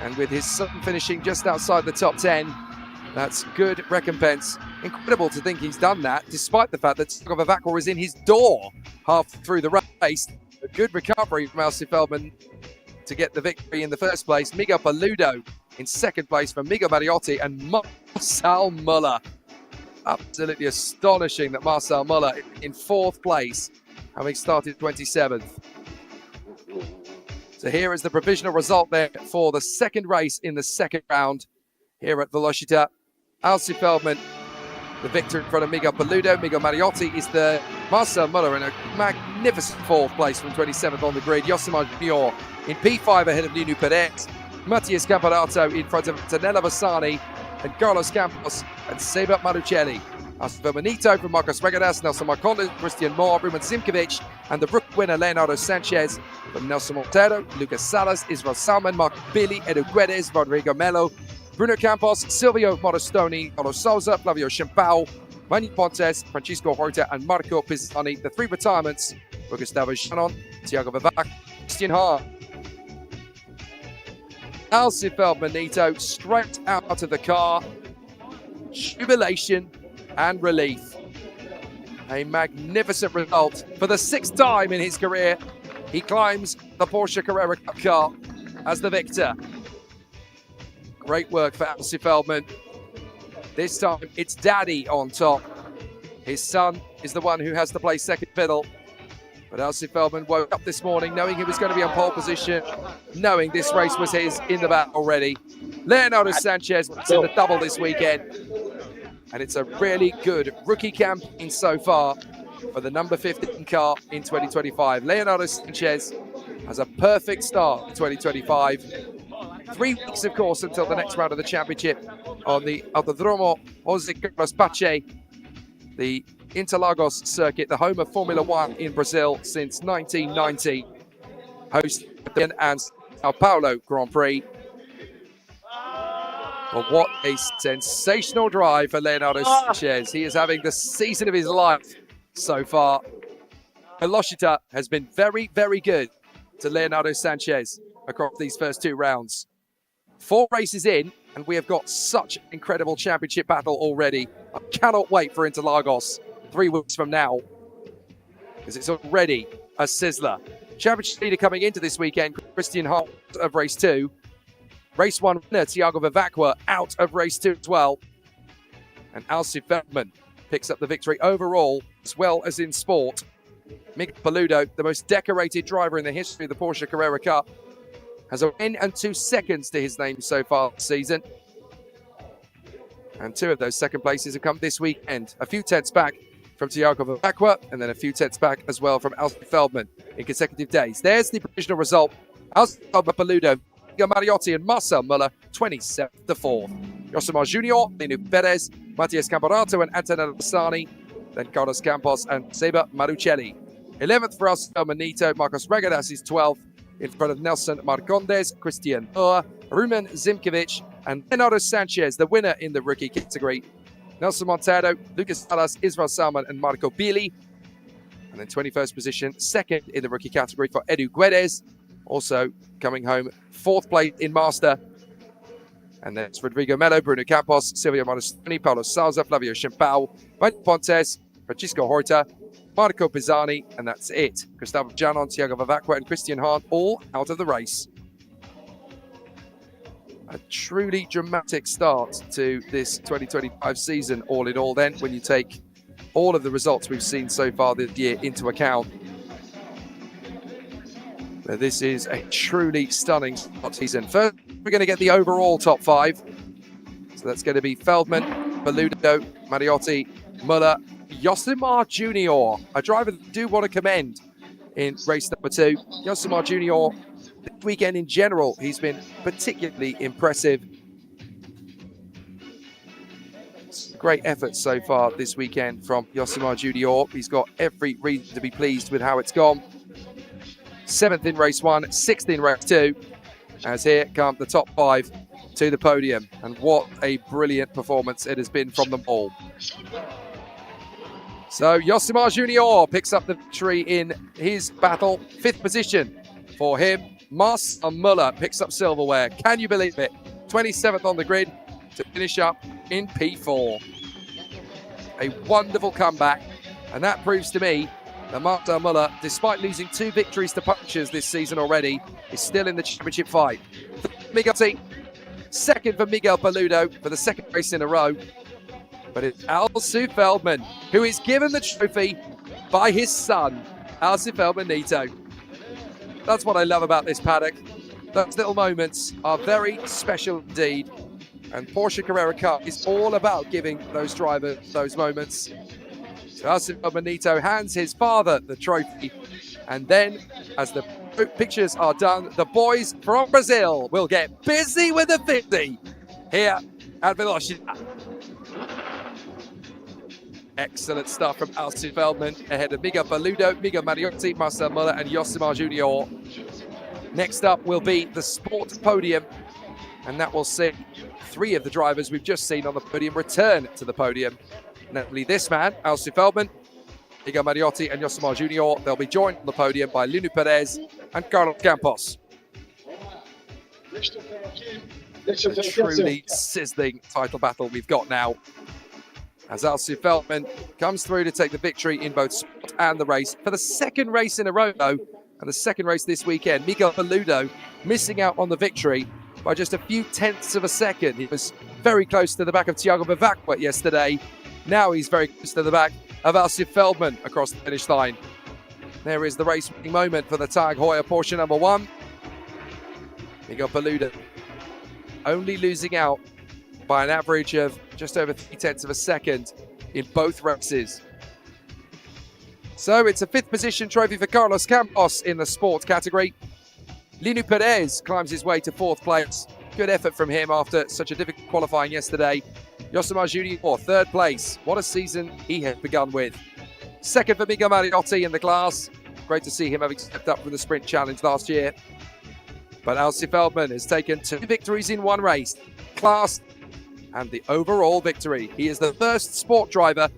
And with his son finishing just outside the top 10, That's good recompense. Incredible to think he's done that, despite the fact that Vivacqua is in his door half through the race. A good recovery from Alcy Feldman to get the victory in the first place. Miguel Paludo in second place for Miguel Mariotti and Marcel Muller. Absolutely astonishing that Marcel Muller in fourth place, having started 27th. So here is the provisional result there for the second race in the second round here at Velocitta. Alcy Feldman, the victor in front of Miguel Paludo. Miguel Mariotti is the Marcel Muller in a magnificent fourth place from 27th on the grid. Yosimar Junior in P5 ahead of Nuno Perez. Matias Camparato in front of Antonella Bassani and Carlos Campos and Seba Marucelli. Alcy Feldmanito from Marcos Regadas, Nelson Marcondes, Christian Moore, Ruben Zimkovic, and the rookie winner Leonardo Sanchez from Nelson Monteiro, Lucas Salas, Israel Salman, Mark Billy, Edu Guedes, Rodrigo Melo, Bruno Campos, Silvio Morostoni, Carlos Souza, Flavio Champao, Manny Pontes, Francisco Horta, and Marco Pisani. The three retirements for Gustavo Janon, Thiago Vivacqua, Christian Hahn. Alcy Feldmanito straight out of the car. Jubilation and relief. A magnificent result. For the sixth time in his career, he climbs the Porsche Carrera Cup car as the victor. Great work for Alcy Feldman. This time, it's Daddy on top. His son is the one who has to play second fiddle. But Alcy Feldman woke up this morning knowing he was going to be on pole position, knowing this race was his in the back already. Leonardo Sanchez was in the double this weekend. And it's a really good rookie campaign so far for the number 15 car in 2025. Leonardo Sanchez has a perfect start to 2025. 3 weeks, of course, until the next round of the championship on the Autódromo José Carlos Pache, the Interlagos circuit, the home of Formula One in Brazil since 1990, hosted and Sao Paulo Grand Prix. But what a sensational drive for Leonardo Sanchez. He is having the season of his life so far. Velocitta has been very, very good to Leonardo Sanchez across these first two rounds. 4 races in, and we have got such an incredible championship battle already. I cannot wait for Interlagos 3 weeks from now, because it's already a sizzler. Championship leader coming into this weekend, Christian Hahn of race 2. Race 1 winner, Thiago Vivacqua, out of race 2 as well. And Alcy Feldman picks up the victory overall, as well as in sport. Miguel Paludo, the most decorated driver in the history of the Porsche Carrera Cup, has a win and 2 seconds to his name so far this season. And 2 of those second places have come this weekend. A few tenths back from Thiago Vivacqua, and then a few tenths back as well from Alcy Feldman in consecutive days. There's the provisional result. Alcy Feldman, Paludo, Miguel Mariotti and Marcel Muller, 27th to 4th. Yosimar Junior, Nuno Perez, Matias Camparato and Antonella Bassani, then Carlos Campos and Seba Marucelli. 11th for Alcy Feldmanito, Marcos Regadas is 12th, in front of Nelson Marcondes, Christian Moore, Ruben Zimkovic, and Leonardo Sanchez, the winner in the rookie category. Nelson Monteiro, Lucas Salas, Israel Salman, and Marco Billy. And then 21st position, second in the rookie category for Edu Guedes, also coming home 4th place in Master. And then it's Rodrigo Melo, Bruno Campos, Silvio Morostoni, Paulo Souza, Flavio Champao, Manny Pontes, Francisco Horta, Marco Pisani, and that's it. Gustavo Janon, Thiago Vivacqua, and Christian Hahn all out of the race. A truly dramatic start to this 2025 season, all in all, then, when you take all of the results we've seen so far this year into account. But this is a truly stunning season. First, we're going to get the overall top 5. So that's going to be Feldman, Paludo, Mariotti, Muller, Yosimar Junior, a driver that I do want to commend in race number 2. Yosimar Junior, this weekend in general, he's been particularly impressive. Great effort so far this weekend from Yosimar Junior. He's got every reason to be pleased with how it's gone. 7th in race 1, 6th in race 2, as here come the top 5 to the podium. And what a brilliant performance it has been from them all. So Yosimar Junior picks up the victory in his battle. 5th position for him. Marcel Muller picks up silverware. Can you believe it? 27th on the grid to finish up in P4. A wonderful comeback, and that proves to me that Marcel Müller, despite losing 2 victories to punchers this season already, is still in the championship fight. Miguel, second for Miguel Paludo for the second race in a row. But it's Alsu Feldman who is given the trophy by his son, Alsu Feldman Nito. That's what I love about this paddock. Those little moments are very special indeed. And Porsche Carrera Cup is all about giving those drivers those moments. So Alsu Feldman Nito hands his father the trophy. And then, as the pictures are done, the boys from Brazil will get busy with the 50 here at Velocitta. Excellent stuff from Alsu Feldman ahead of Miguel Paludo, Miguel Mariotti, Marcel Müller and Josimar Junior. Next up will be the sport podium, and that will see 3 of the drivers we've just seen on the podium return to the podium. Namely this man, Alsu Feldman, Miguel Mariotti and Josimar Junior. They'll be joined on the podium by Luc Monteiro and Carlos Campos. A truly sizzling title battle we've got now, as Alsu Feldman comes through to take the victory in both sport and the race. For the second race in a row, though, and the second race this weekend, Miguel Paludo missing out on the victory by just a few tenths of a second. He was very close to the back of Thiago Bavacqua yesterday. Now he's very close to the back of Alsu Feldman across the finish line. There is the race-winning moment for the Tag Heuer Porsche number 1. Miguel Paludo only losing out by an average of just over 3 tenths of a second in both races. So it's a 5th position trophy for Carlos Campos in the sport category. Luc Monteiro climbs his way to 4th place. Good effort from him after such a difficult qualifying yesterday. Josimar Junior, 3rd place. What a season he has begun with. 2nd for Miguel Mariotti in the class. Great to see him having stepped up from the sprint challenge last year. But Alsu Feldman has taken 2 victories in 1 race, class and the overall victory. He is the first sport driver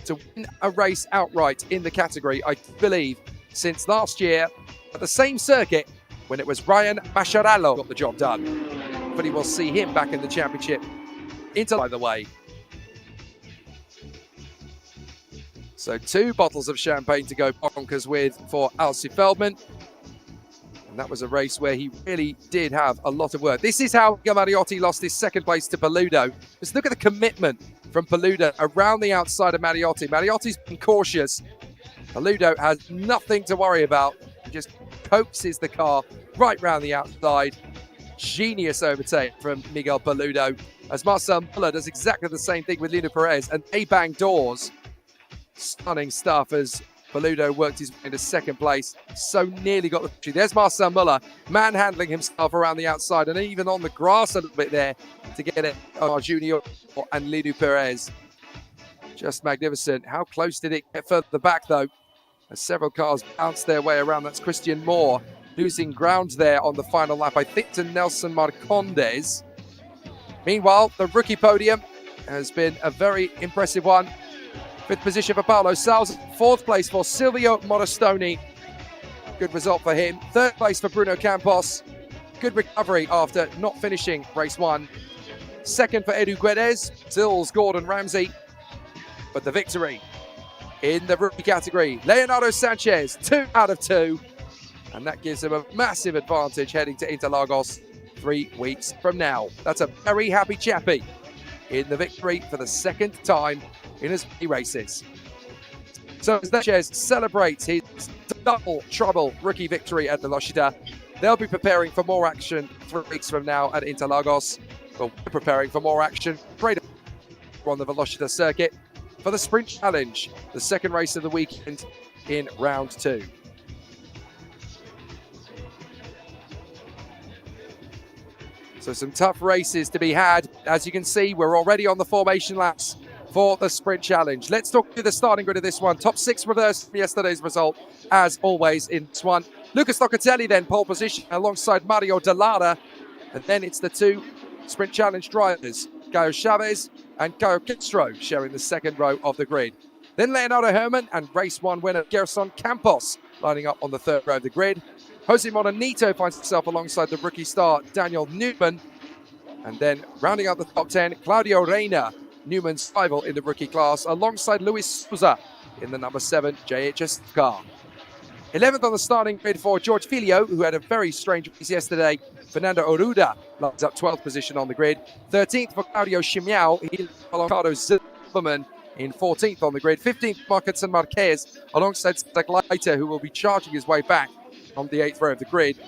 to win a race outright in the category, I believe, since last year at the same circuit when it was Ryan Mascherano got the job done. But he will see him back in the championship by the way. So 2 bottles of champagne to go bonkers with for Alsu Feldman. And that was a race where he really did have a lot of work. This is how Miguel Mariotti lost his 2nd place to Paludo. Just look at the commitment from Paludo around the outside of Mariotti. Mariotti's been cautious. Paludo has nothing to worry about. He just coaxes the car right round the outside. Genius overtake from Miguel Paludo, as Marcel Müller does exactly the same thing with Luc Monteiro, and they bang doors. Stunning stuff as Paludo worked his way into 2nd place, so nearly got the victory. There's Marcel Müller manhandling himself around the outside and even on the grass a little bit there to get it on Junior and Luc Monteiro. Just magnificent. How close did it get further back though, as several cars bounced their way around? That's Christian Moore losing ground there on the final lap, I think, to Nelson Marcondes. Meanwhile, the rookie podium has been a very impressive one. 5th position for Paulo Salz, 4th place for Silvio Morostoni. Good result for him. 3rd place for Bruno Campos. Good recovery after not finishing race 1. 2nd for Edu Guedes, Zill's Gordon Ramsay. But the victory in the rookie category, Leonardo Sanchez, 2 out of 2. And that gives him a massive advantage heading to Interlagos 3 weeks from now. That's a very happy chappy in the victory for the 2nd time in as many races. So as Sanchez celebrates his double trouble rookie victory at Velocitta, they'll be preparing for more action 3 weeks from now at Interlagos. But we're preparing for more action right on the Velocitta circuit for the Sprint Challenge, the 2nd race of the weekend in round 2. So some tough races to be had. As you can see, we're already on the formation laps for the Sprint Challenge. Let's talk through the starting grid of this one. Top 6 reversed from yesterday's result, as always in this one. Lucas Locatelli then pole position alongside Mario Dallara. And then it's the 2 Sprint Challenge drivers, Caio Chavez and Caio Castro, sharing the 2nd row of the grid. Then Leonardo Herman and race 1 winner Gerson Campos lining up on the 3rd row of the grid. Jose Moronito finds himself alongside the rookie star Daniel Newman. And then rounding out the top 10, Claudio Reina, Newman's rival in the rookie class, alongside Luis Souza in the number 7 JHS car. 11th on the starting grid for George Filio, who had a very strange race yesterday. Fernando Oruda lines up 12th position on the grid. 13th for Claudio Chimiao, he alongside Zilberman in 14th on the grid. 15th, Marquinson Marquez, alongside Leiter, who will be charging his way back on the 8th row of the grid.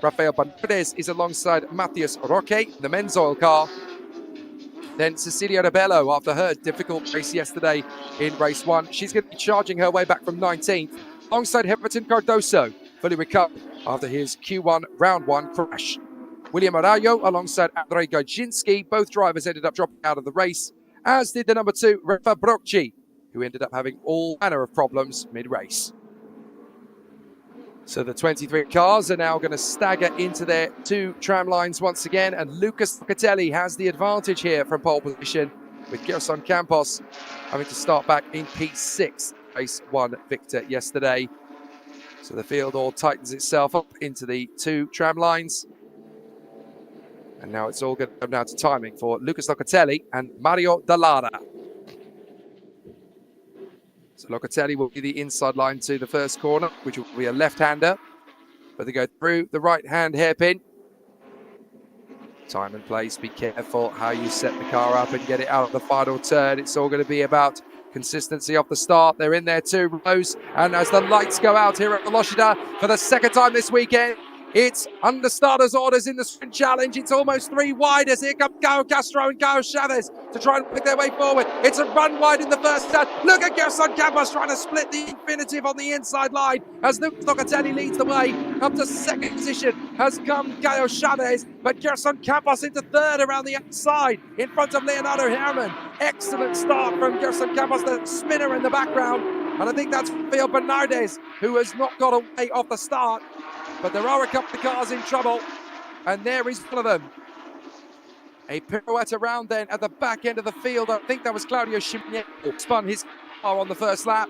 Rafael Bernardes is alongside Matthias Roque, the men's oil car. Then Cecilia Rebello, after her difficult race yesterday in race 1, she's going to be charging her way back from 19th, alongside Everton Cardoso, fully recovered after his Q1 round 1 crash. William Arroyo alongside Andrei Gajinski, both drivers ended up dropping out of the race, as did the number 2, Rafa Brocci, who ended up having all manner of problems mid-race. So the 23 cars are now going to stagger into their 2 tram lines once again, and Lucas Locatelli has the advantage here from pole position, with Gerson Campos having to start back in P6, race 1 victor yesterday. So the field all tightens itself up into the 2 tram lines. And now it's all going to come down to timing for Lucas Locatelli and Mario Dallara. So Locatelli will be the inside line to the first corner, which will be a left-hander. But they go through the right-hand hairpin. Time and place, be careful how you set the car up and get it out of the final turn. It's all going to be about consistency off the start. They're in there 2 rows. And as the lights go out here at Velocitta for the second time this weekend, it's under starters orders in the sprint challenge. It's almost 3 wide as here come Caio Castro and Caio Chavez to try and pick their way forward. It's a run wide in the first turn. Look at Gerson Campos trying to split the infinitive on the inside line as Luc Locatelli leads the way. Up to second position has come Caio Chavez, but Gerson Campos into third around the outside in front of Leonardo Herman. Excellent start from Gerson Campos, the spinner in the background. And I think that's Rafael Bernardes, who has not got away off the start. But there are a couple of cars in trouble, and there is one of them. A pirouette around then at the back end of the field. I think that was Claudio Chimiao, spun his car on the first lap.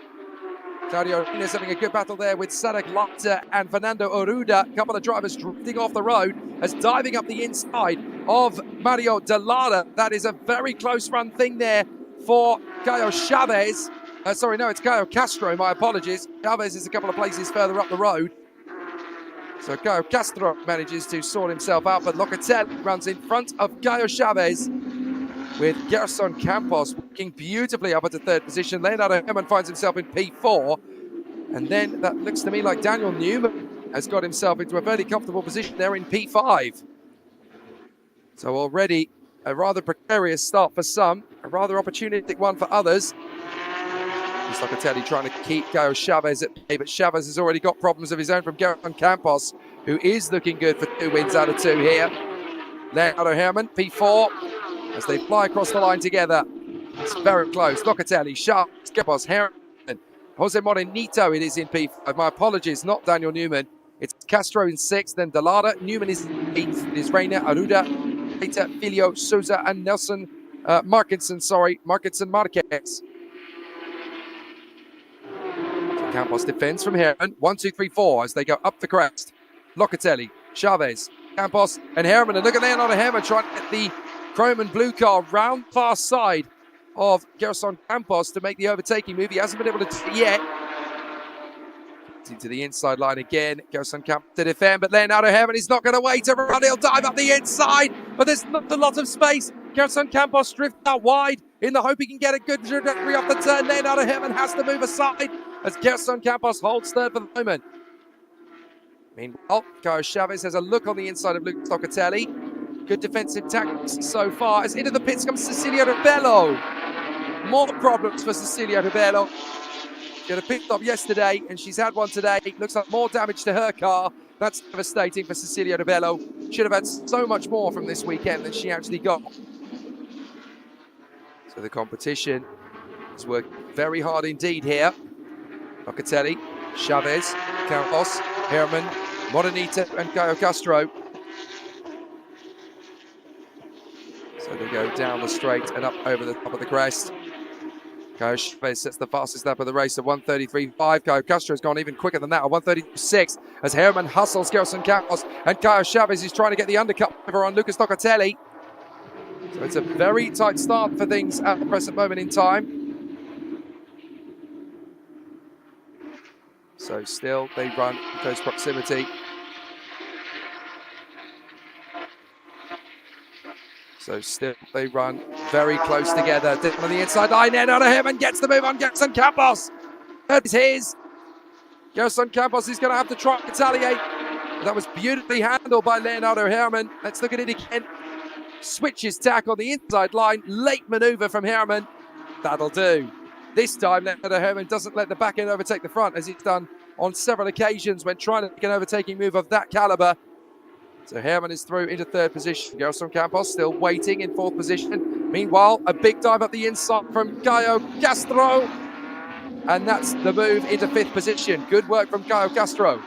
Claudio is having a good battle there with Sadek Leiter and Fernando Oruda. A couple of drivers drifting off the road as diving up the inside of Mario Dallara. That is a very close run thing there for Caio Chavez. It's Caio Castro, my apologies. Chavez is a couple of places further up the road. So Caio Castro manages to sort himself out, but Locatelli runs in front of Caio Chavez with Gerson Campos working beautifully up into third position. Leonardo Herman finds himself in P4. And then that looks to me like Daniel Newman has got himself into a very comfortable position there in P5. So already a rather precarious start for some, a rather opportunistic one for others. It's Locatelli trying to keep Caio Chavez at bay, but Chavez has already got problems of his own from Gerson Campos, who is looking good for 2 wins out of 2 here. Leonardo Herman, P4, as they fly across the line together. It's very close. Locatelli, Chavez, Campos, Herman, Jose Morenito, it is in P5. My apologies, not Daniel Newman. It's Castro in 6th, then Dallara. Newman is in 8th. It is Reina, Aruda, Peter, Filio, Souza, and Marquinson Marquez. Campos defends from Herman. 1, 2, 3, 4 as they go up the crest. Locatelli, Chavez, Campos, and Herman. And look at Leonardo Herman trying to get the chrome and blue car round far side of Gerson Campos to make the overtaking move. He hasn't been able to do it yet. Into the inside line again. Gerson Campos to defend, but Leonardo Herman is not going to wait around. He'll dive up the inside, but there's not a lot of space. Gerson Campos drifts out wide in the hope he can get a good trajectory off the turn. Leonardo Herman has to move aside as Gerson Campos holds third for the moment. Meanwhile, Caio Chavez has a look on the inside of Luc Locatelli. Good defensive tactics so far. As into the pits comes Cecilia Rebello. More problems for Cecilia Rebello. She had a pit stop yesterday and she's had one today. It looks like more damage to her car. That's devastating for Cecilia Rebello. Should have had so much more from this weekend than she actually got. So the competition is working very hard indeed here. Locatelli, Chavez, Campos, Herman, Morenito, and Caio Castro. So they go down the straight and up over the top of the crest. Caio Chavez sets the fastest lap of the race at 1:33.5. Caio Castro has gone even quicker than that at 1:32.6 as Herman hustles Gerson Campos, and Caio Chavez is trying to get the undercut over on Lucas Locatelli. So it's a very tight start for things at the present moment in time. So still they run in close proximity. So still they run very close together. Down on the inside line, Leonardo Herman gets the move on Geração Campos. That is his. Geração Campos is going to have to try and retaliate. That was beautifully handled by Leonardo Herman. Let's look at it again. Switches tack on the inside line. Late maneuver from Herman. That'll do. This time, Leonardo Herman doesn't let the back end overtake the front, as he's done on several occasions when trying to make an overtaking move of that caliber. So Herman is through into third position. Geração Campos still waiting in fourth position. Meanwhile, a big dive up the inside from Caio Castro. And that's the move into fifth position. Good work from Caio Castro.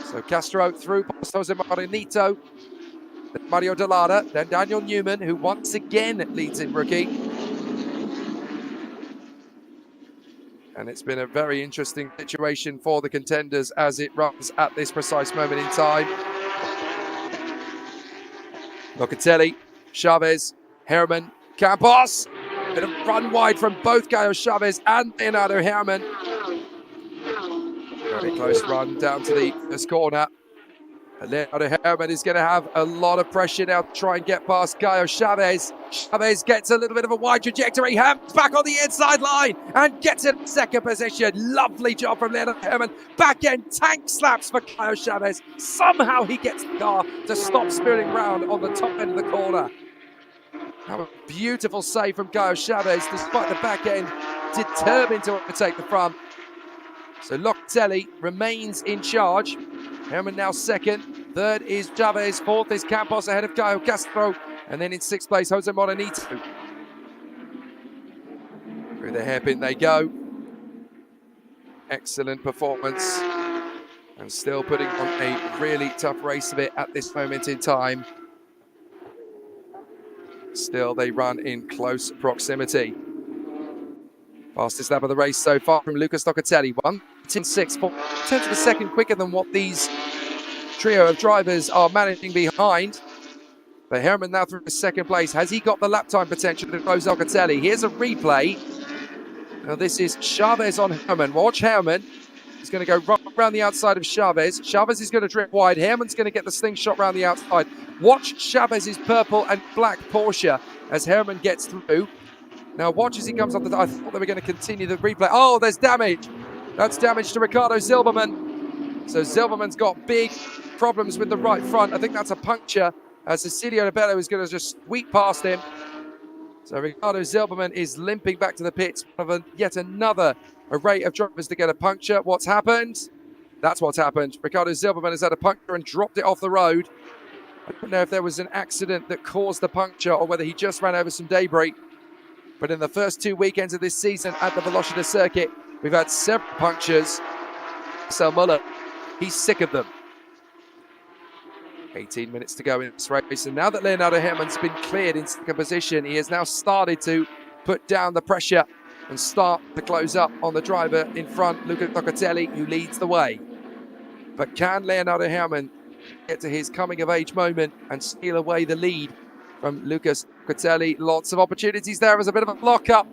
So Castro through past Jose Marinito, then Mario Delada, then Daniel Newman, who once again leads in rookie. And it's been a very interesting situation for the contenders as it runs at this precise moment in time. Locatelli, Chavez, Herman, Campos. Bit of run wide from both Caio Chavez and Leonardo Herman. Very close run down to the first corner. And Leonardo Herman is going to have a lot of pressure now to try and get past Caio Chavez. Chavez gets a little bit of a wide trajectory. Herman's back on the inside line and gets in second position. Lovely job from Leonardo Herman. Back end tank slaps for Caio Chavez. Somehow he gets the car to stop spinning round on the top end of the corner. That was a beautiful save from Caio Chavez, despite the back end determined to overtake the front. So Locatelli remains in charge. Herman now second. Third is Chavez. Fourth is Campos ahead of Caio Castro. And then in sixth place, Jose Marinito. Through the hairpin they go. Excellent performance. And still putting on a really tough race of it at this moment in time. Still, they run in close proximity. Fastest lap of the race so far from Lucas Locatelli. 1:10.64. Turns to the second quicker than what these trio of drivers are managing behind. But Herman now through second place. Has he got the lap time potential to close Locatelli? Here's a replay. Now this is Chavez on Herman. Watch Herman. He's going to go right around the outside of Chavez. Chavez is going to drift wide. Herman's going to get the slingshot around the outside. Watch Chavez's purple and black Porsche as Herman gets through. Now watch as he comes off the... I thought they were going to continue the replay. Oh, there's damage. That's damage to Ricardo Zilberman. So Zilberman's got big problems with the right front. I think that's a puncture as Cecilio De Bello is going to just sweep past him. So Ricardo Zilberman is limping back to the pits of yet another array of drivers to get a puncture. What's happened? That's what's happened. Ricardo Zilberman has had a puncture and dropped it off the road. I don't know if there was an accident that caused the puncture or whether he just ran over some debris. But in the first two weekends of this season at the Velocitta circuit, we've had several punctures. Marcel Muller, he's sick of them. 18 minutes to go in this race. And now that Leonardo Herman's been cleared in second position, he has now started to put down the pressure and start to close up on the driver in front, Luca Locatelli, who leads the way. But can Leonardo Herman get to his coming-of-age moment and steal away the lead from Lucas Locatelli? Lots of opportunities there as a bit of a lock-up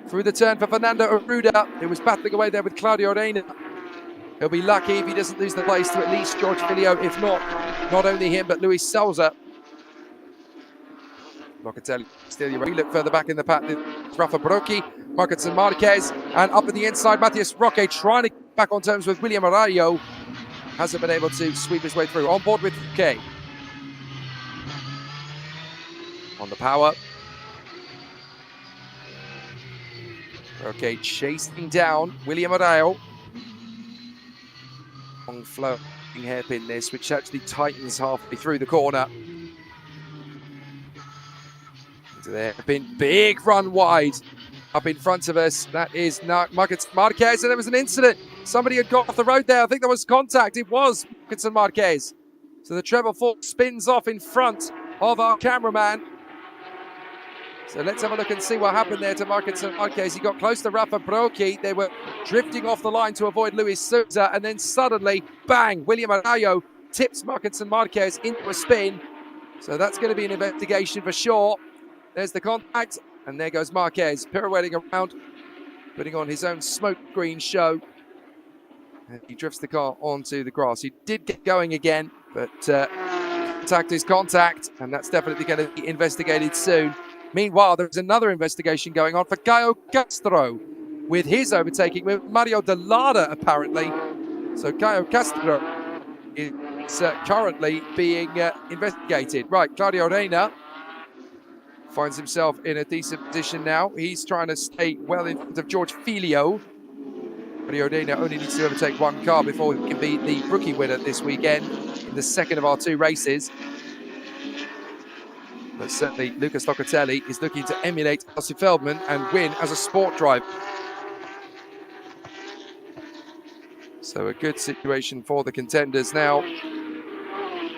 through the turn for Fernando Arruda, who was battling away there with Claudio Reina. He'll be lucky if he doesn't lose the place to at least George Filio, if not only him, but Luis Souza. Locatelli still, you look further back in the pack, Rafa Brocchi, Marcos and Marquez, and up in the inside, Matias Roque trying to get back on terms with William Arayo. Hasn't been able to sweep his way through. On board with Roque. On the power. Roque chasing down William Arayo. Long floating hairpin this, which actually tightens halfway through the corner. Into the hairpin, big run wide up in front of us. That is Marcos Marquez, and there was an incident. Somebody had got off the road there. I think there was contact. It was Marcos and Marquez. So the treble fork spins off in front of our cameraman. So let's have a look and see what happened there to Marcos and Marquez. He got close to Rafa Brocchi. They were drifting off the line to avoid Luis Souza, and then suddenly, bang, William Arayo tips Marcos and Marquez into a spin. So that's going to be an investigation for sure. There's the contact, and there goes Marquez, pirouetting around, putting on his own smoke screen show. And he drifts the car onto the grass. He did get going again, but contact is contact, and that's definitely going to be investigated soon. Meanwhile, there's another investigation going on for Caio Castro, with his overtaking with Mario Delada, apparently. So Caio Castro is currently being investigated. Right, Claudio Reina finds himself in a decent position now. He's trying to stay well in front of George Filio. Claudio Reina only needs to overtake one car before he can be the rookie winner this weekend in the second of our two races. But certainly Lucas Locatelli is looking to emulate Elsie Feldman and win as a sport driver. So a good situation for the contenders now,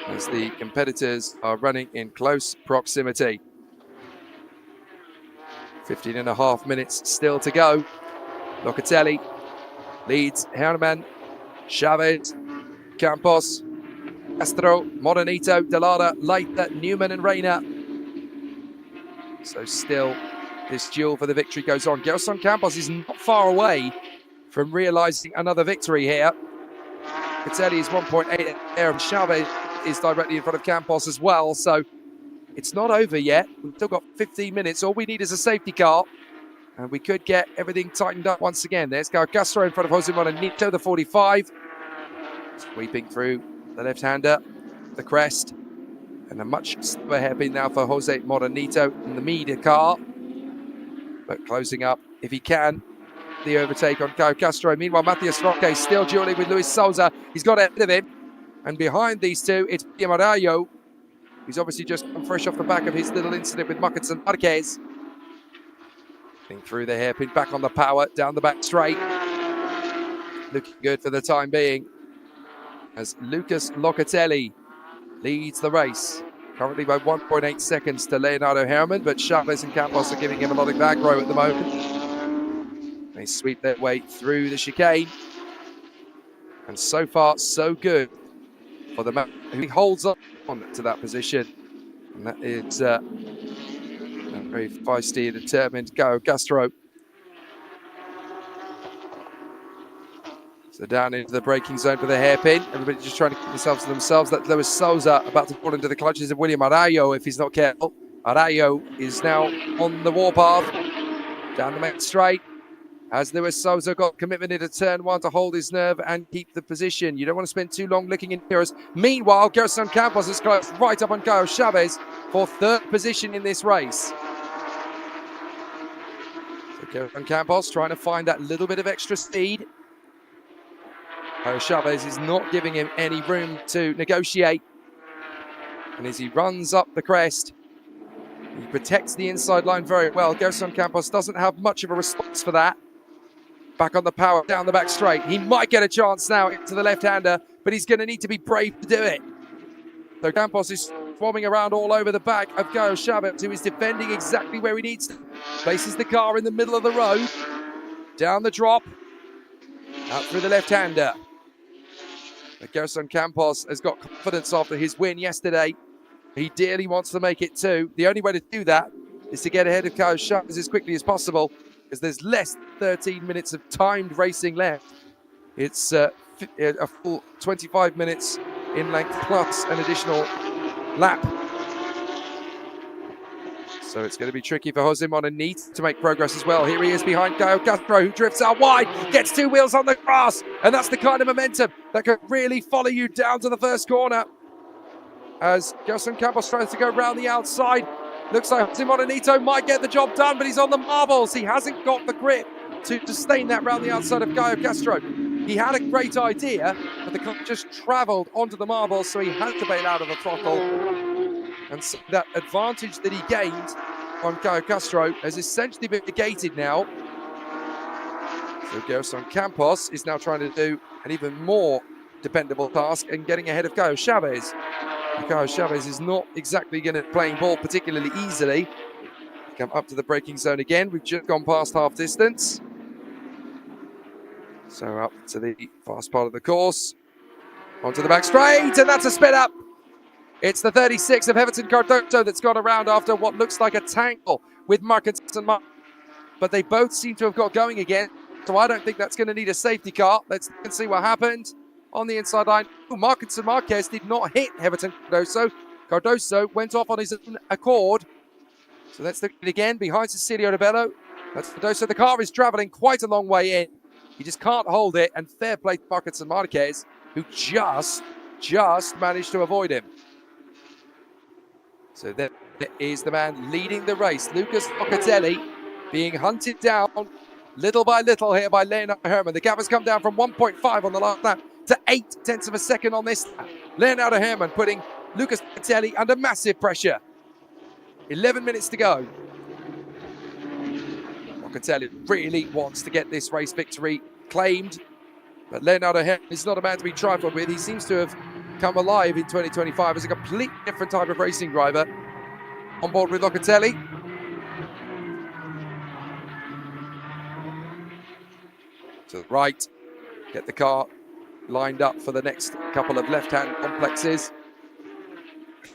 as the competitors are running in close proximity. 15.5 minutes still to go. Locatelli leads Herman, Chavez, Campos, Castro, Moronito, Delada, Leiter, Newman and Reina. So still this duel for the victory goes on. Geração Campos is not far away from realising another victory here. Locatelli is 1.8 there, and Chavez is directly in front of Campos as well. So it's not over yet. We've still got 15 minutes. All we need is a safety car, and we could get everything tightened up once again. There's Caio Castro in front of Jose Moronito, the 45. Sweeping through the left-hander, the crest. And a much slower hairpin now for Jose Moronito in the media car. But closing up, if he can, the overtake on Caio Castro. Meanwhile, Matthias Roque still dueling with Luis Souza. He's got ahead of him. And behind these two, it's Marayo. He's obviously just come fresh off the back of his little incident with Marquez and Marquez. Getting through the hairpin, back on the power, down the back straight. Looking good for the time being, as Lucas Locatelli leads the race, currently by 1.8 seconds to Leonardo Herman, but Chavez and Campos are giving him a lot of aggro at the moment. They sweep their way through the chicane, and so far so good for the man who holds on to that position, and that is a very feisty and determined Caio Castro. So down into the braking zone for the hairpin. Everybody just trying to keep themselves to themselves. That's Luis Souza about to fall into the clutches of William Arayo if he's not careful. Arayo is now on the warpath. Down the main straight. Has Luis Souza got commitment into turn one to hold his nerve and keep the position? You don't want to spend too long looking in mirrors. Meanwhile, Geração Campos is close right up on Caio Chavez for third position in this race. So Geração Campos trying to find that little bit of extra speed. Caio Chavez is not giving him any room to negotiate. And as he runs up the crest, he protects the inside line very well. Geração Campos doesn't have much of a response for that. Back on the power, down the back straight. He might get a chance now into the left-hander, but he's going to need to be brave to do it. So Campos is swarming around all over the back of Caio Chavez, who is defending exactly where he needs to. Places the car in the middle of the road. Down the drop. Out through the left-hander. Geração Campos has got confidence after his win yesterday. He dearly wants to make it too. The only way to do that is to get ahead of Caio Chavez as quickly as possible, because there's less than 13 minutes of timed racing left. It's a full 25 minutes in length plus an additional lap. So it's going to be tricky for Jose Moronito to make progress as well. Here he is behind Caio Castro, who drifts out wide, gets two wheels on the grass, and that's the kind of momentum that can really follow you down to the first corner. As Geração Campos tries to go around the outside, looks like Jose Moronito might get the job done, but he's on the marbles. He hasn't got the grip to sustain that round the outside of Caio Castro. He had a great idea, but the car just travelled onto the marbles, so he had to bail out of the throttle. And so that advantage that he gained on Caio Castro has essentially been negated now. So Geração Campos is now trying to do an even more dependable task and getting ahead of Caio Chavez. Caio Chavez is not exactly going to playing ball particularly easily. Come up to the braking zone again. We've just gone past half distance. So up to the fast part of the course. Onto the back straight, and that's a spin up. It's the 36 of Everton Cardoso that's gone around after what looks like a tangle with Marcus and Mark. But they both seem to have got going again. So I don't think that's going to need a safety car. Let's see what happened on the inside line. Marcus and Marquez did not hit Everton Cardoso. Cardoso went off on his own accord. So let's look at it again behind Cecilio De Bello. That's Cardoso. The car is traveling quite a long way in. He just can't hold it. And fair play to Marcus and Marquez, who just managed to avoid him. So there is the man leading the race, Lucas Locatelli, being hunted down little by little here by Leonardo Herrmann. The gap has come down from 1.5 on the last lap to 0.8 of a second on this lap. Leonardo Herrmann putting Lucas Locatelli under massive pressure. 11 minutes to go. Locatelli really wants to get this race victory claimed, but Leonardo Herrmann is not a man to be trifled with. He seems to have come alive in 2025 as a completely different type of racing driver. On board with Locatelli. To the right, get the car lined up for the next couple of left-hand complexes.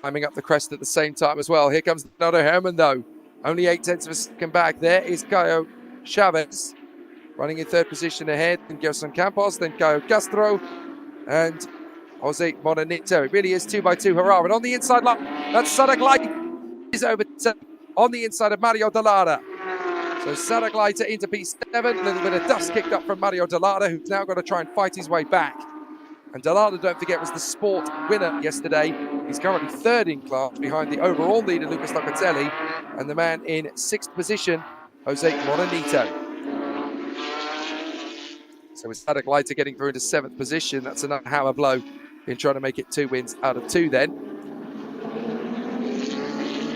Climbing up the crest at the same time as well. Here comes Leonardo Herrmann though. Only 0.8 of a second back. There is Caio Chavez running in third position ahead. Then Gerson Campos, then Caio Castro, and Jose Moronito. It really is 2x2 hurrah. And on the inside line, that's Saraglita is over on the inside of Mario Dallara. So Saraglita into P7. A little bit of dust kicked up from Mario Dallara, who's now got to try and fight his way back. And Dallara, don't forget, was the sport winner yesterday. He's currently third in class behind the overall leader, Lucas Locatelli, and the man in sixth position, Jose Moronito. So with Saraglita getting through into seventh position, that's another hammer blow in trying to make it 2 wins out of 2 then.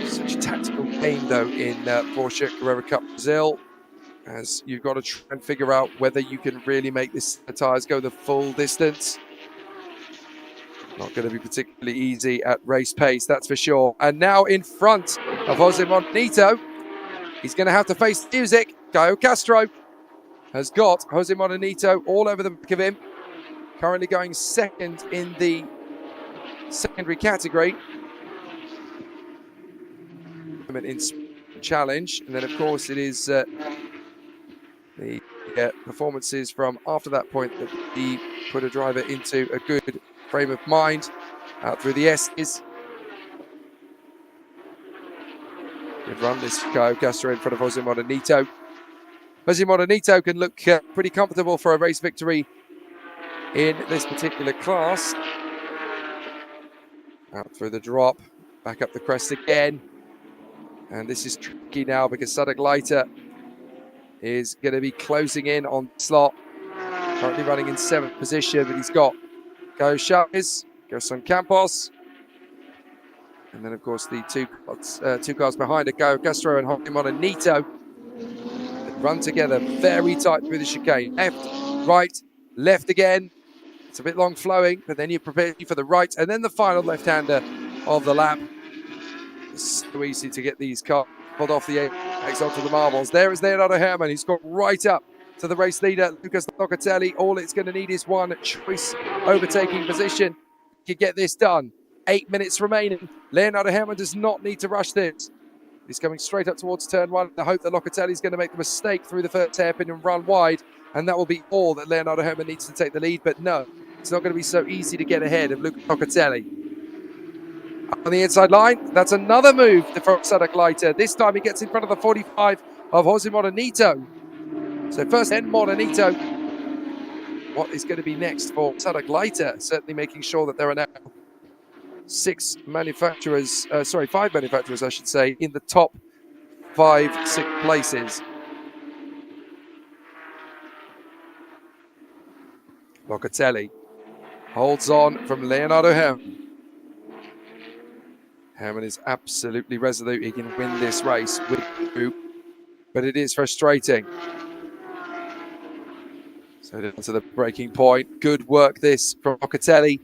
Such a tactical game though in Porsche Carrera Cup Brasil, as you've got to try and figure out whether you can really make this tyres go the full distance. Not going to be particularly easy at race pace, that's for sure. And now in front of Jose Moronito, he's going to have to face the music. Caio Castro has got Jose Moronito all over the back of him. Currently going second in the secondary category. In challenge, and then of course it is the performances from after that point that he put a driver into a good frame of mind out through the S's. Good run, this Caio Castro in front of Jose Moronito. Jose Moronito can look pretty comfortable for a race victory in this particular class. Out through the drop, back up the crest again. And this is tricky now because Saraglita is going to be closing in on the slot. Currently running in seventh position, but he's got Caio Chavez, Gerson Campos, and then of course the two cars behind it, Caio Castro and Jose Moronito, that run together very tight through the chicane. Left, right, left again. It's a bit long flowing, but then you prepare for the right, and then the final left-hander of the lap. It's so easy to get these cars pulled off the apex onto the marbles. There is Leonardo Herrmann. He's got right up to the race leader, Lucas Locatelli. All it's going to need is one choice overtaking position to get this done. 8 minutes remaining. Leonardo Herrmann does not need to rush this. He's coming straight up towards turn one. I hope that Locatelli is going to make the mistake through the first hairpin and run wide, and that will be all that Leonardo Herrmann needs to take the lead. But no, it's not going to be so easy to get ahead of Lucas Locatelli. On the inside line, that's another move from Saraglita. This time he gets in front of the 45 of Jose Moronito. So first then Moronito. What is going to be next for Saraglita? Certainly making sure that there are now five manufacturers, I should say, in the top 5-6 places. Locatelli holds on from Leonardo Herrmann. Herrmann is absolutely resolute. He can win this race with the group, but it is frustrating. So down to the breaking point. Good work this from Locatelli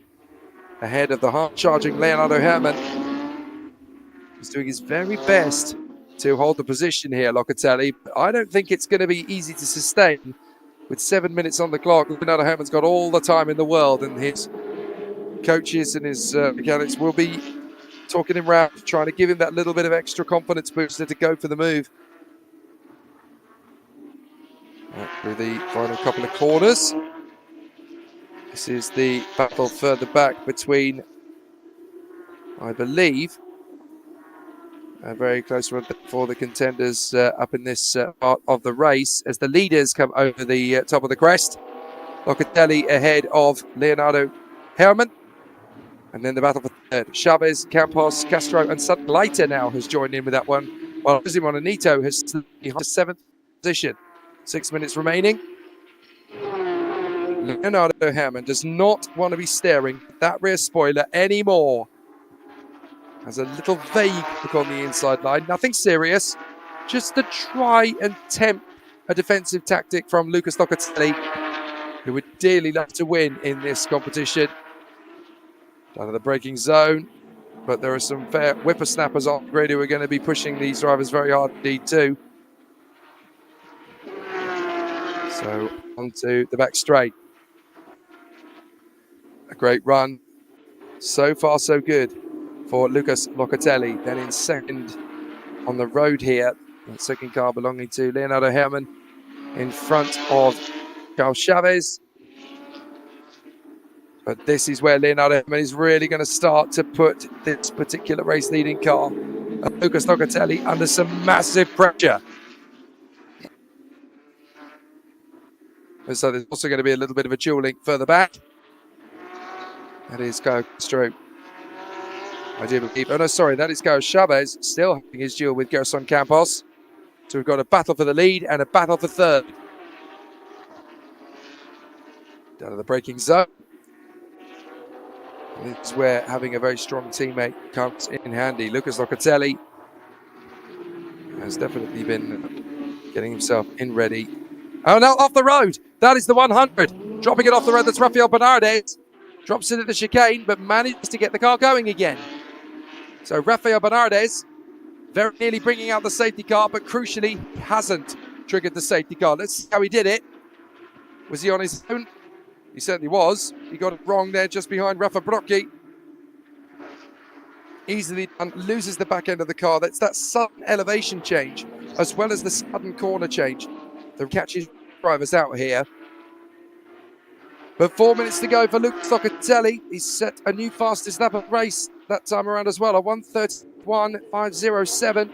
ahead of the hard-charging Leonardo Herrmann. He's doing his very best to hold the position here, Locatelli. But I don't think it's going to be easy to sustain with 7 minutes on the clock. Leonardo Herrmann's got all the time in the world, and his coaches and his mechanics will be talking him round, trying to give him that little bit of extra confidence booster to go for the move. Through the final couple of corners. This is the battle further back between, I believe, a very close one for the contenders up in this part of the race as the leaders come over the top of the crest. Locatelli ahead of Leonardo Herman. And then the battle for third. Chavez, Campos, Castro, and Leiter now has joined in with that one, while Simon Anito has behind the seventh position. 6 minutes remaining. Leonardo Herman does not want to be staring at that rear spoiler anymore. Has a little vague look on the inside line. Nothing serious. Just to try and tempt a defensive tactic from Lucas Locatelli, who would dearly love to win in this competition. Down to the braking zone. But there are some fair whippersnappers on grid who are going to be pushing these drivers very hard indeed too. So onto the back straight. A great run. So far so good for Lucas Locatelli. Then in second on the road here. The second car belonging to Leonardo Herman in front of Carlos Chavez. But this is where Leonardo Herman is really going to start to put this particular race leading car, Lucas Locatelli, under some massive pressure. And so there's also going to be a little bit of a dueling further back. That is Carlos Castro. I do believe. Oh no, sorry, that is Carlos Chavez still having his duel with Geração Campos. So we've got a battle for the lead and a battle for third. Down to the braking zone. This is where having a very strong teammate comes in handy. Lucas Locatelli has definitely been getting himself in ready. Oh no, off the road. That is the 100. Dropping it off the road, that's Rafael Bernardes. Drops it at the chicane, but manages to get the car going again. So Rafael Bernardes very nearly bringing out the safety car, but crucially hasn't triggered the safety car. Let's see how he did it. Was he on his own? He certainly was. He got it wrong there just behind Rafa Brocchi. Easily done, loses the back end of the car. That's that sudden elevation change, as well as the sudden corner change that catches drivers out here. But 4 minutes to go for Lucas Locatelli. He's set a new fastest lap of the race that time around as well, a 1:31.507.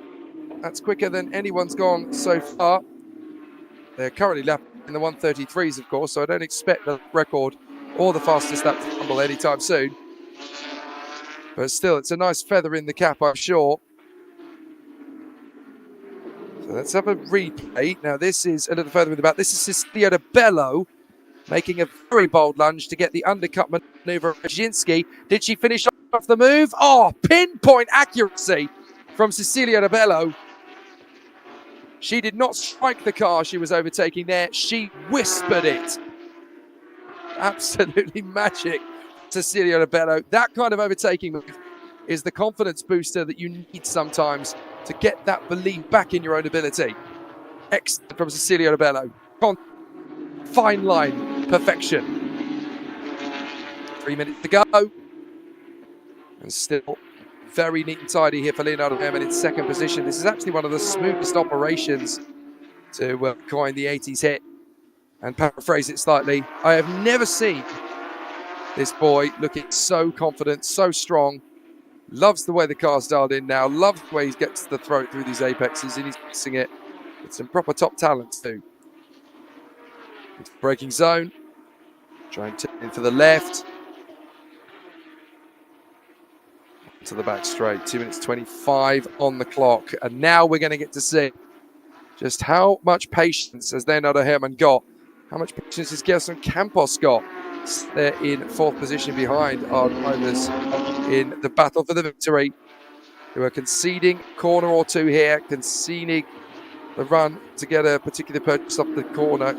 That's quicker than anyone's gone so far. They're currently lapping in the 1:33s, of course, so I don't expect the record or the fastest lap to tumble anytime soon. But still, it's a nice feather in the cap, I'm sure. So let's have a replay. Now, this is a little further in the back. This is Cecilia de Bello making a very bold lunge to get the undercut maneuver of Brzezinski. Did she finish off the move? Oh, pinpoint accuracy from Cecilia de Bello. She did not strike the car she was overtaking there. She whispered it. Absolutely magic, Cecilia de Bello. That kind of overtaking move is the confidence booster that you need sometimes to get that belief back in your own ability. Excellent from Cecilia de Bello. Fine line, perfection. 3 minutes to go. And still very neat and tidy here for Leonardo Herman in second position. This is actually one of the smoothest operations to coin the 80s hit and paraphrase it slightly. I have never seen this boy looking so confident, so strong. Loves the way the car's dialed in now. Loves the way he gets the throat through these apexes, and he's mixing it with some proper top talent too. It's braking zone. Trying to in for the left. To the back straight. 2 minutes 25 on the clock. And now we're going to get to see just how much patience has Leonardo Herman got. How much patience has Geração Campos got. They're in fourth position behind our drivers in the battle for the victory, who are conceding a corner or two here, conceding the run to get a particular purchase off the corner.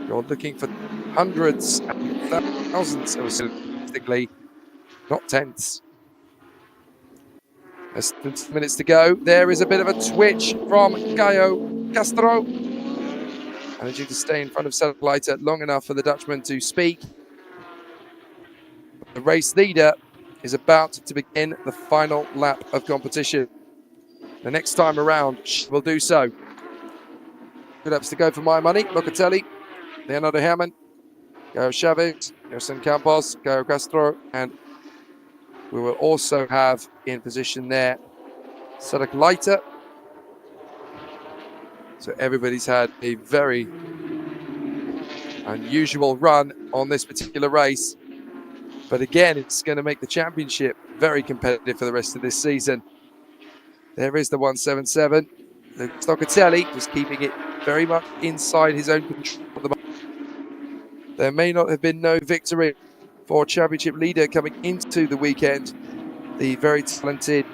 You're looking for hundreds and thousands of statistically, not tenths. There's 20 minutes to go. There is a bit of a twitch from Caio Castro. Managing to stay in front of Leiter long enough for the Dutchman to speak. The race leader is about to begin the final lap of competition. The next time around, she will do so. Good laps to go for my money. Locatelli, Leonardo Herrmann, Caio Chavez, Gerson Campos, Caio Castro, and we will also have in position there Sadek Leiter. So everybody's had a very unusual run on this particular race. But again, it's going to make the championship very competitive for the rest of this season. There is the 177. Luc Locatelli just keeping it very much inside his own control at the moment. There may not have been no victory for championship leader coming into the weekend. The very talented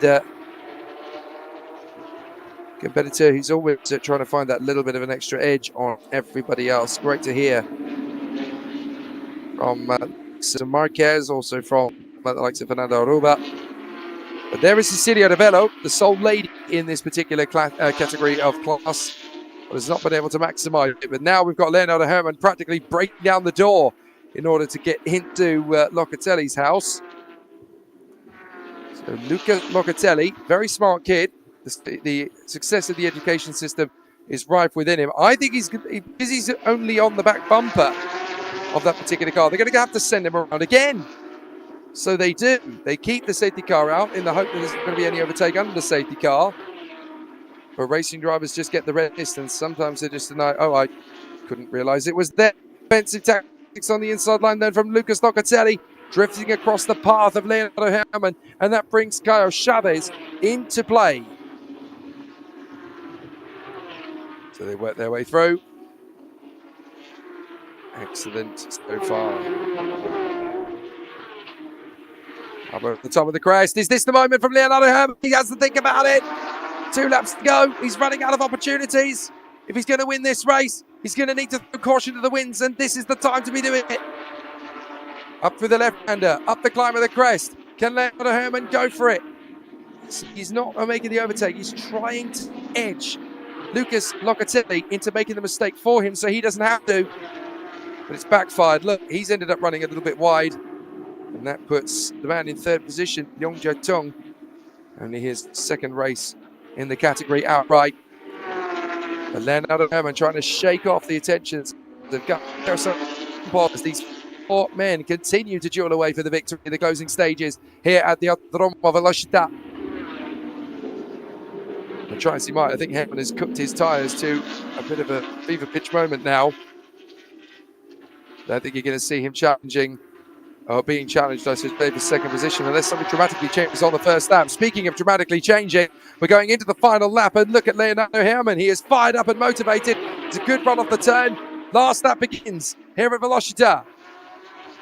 competitor who's always trying to find that little bit of an extra edge on everybody else. Great to hear from Marquez, also from the likes of Fernando Aruba. But there is Cecilia de Bello, the sole lady in this particular category of class, but has not been able to maximise it. But now we've got Leonardo Herrmann practically breaking down the door in order to get into Locatelli's house. So Luca Locatelli, very smart kid. The success of the education system is rife within him. I think because he's only on the back bumper of that particular car, they're going to have to send him around again. So they do. They keep the safety car out in the hope that there's not going to be any overtake under the safety car. But racing drivers just get the red distance. Sometimes they just deny, oh, I couldn't realise it was there. Defensive tactics on the inside line then from Lucas Locatelli, drifting across the path of Leonardo Herrmann, and that brings Caio Chavez into play. So they work their way through. Excellent so far. Up at the top of the crest. Is this the moment from Leonardo Herrmann? He has to think about it. 2 laps to go. He's running out of opportunities. If he's going to win this race, he's going to need to throw caution to the winds, and this is the time to be doing it. Up through the left-hander, up the climb of the crest. Can Leonardo Herrmann go for it? He's not making the overtake. He's trying to edge Lucas Locatelli into making the mistake for him so he doesn't have to. But it's backfired. Look, he's ended up running a little bit wide. And that puts the man in 3rd position, Yong Jia Tung, only his 2nd race in the category outright. But Leonardo Herrmann trying to shake off the attentions of Geração as these 4 men continue to duel away for the victory in the closing stages here at the autódromo Velocitta. And try and see Mike. I think Herrmann has cooked his tyres to a bit of a fever pitch moment now. I think you're going to see him challenging, or being challenged, I suppose, for 2nd position, unless something dramatically changes on the first lap. Speaking of dramatically changing, we're going into the final lap, and look at Leonardo Herrmann. He is fired up and motivated. It's a good run off the turn. Last lap begins here at Velocitta.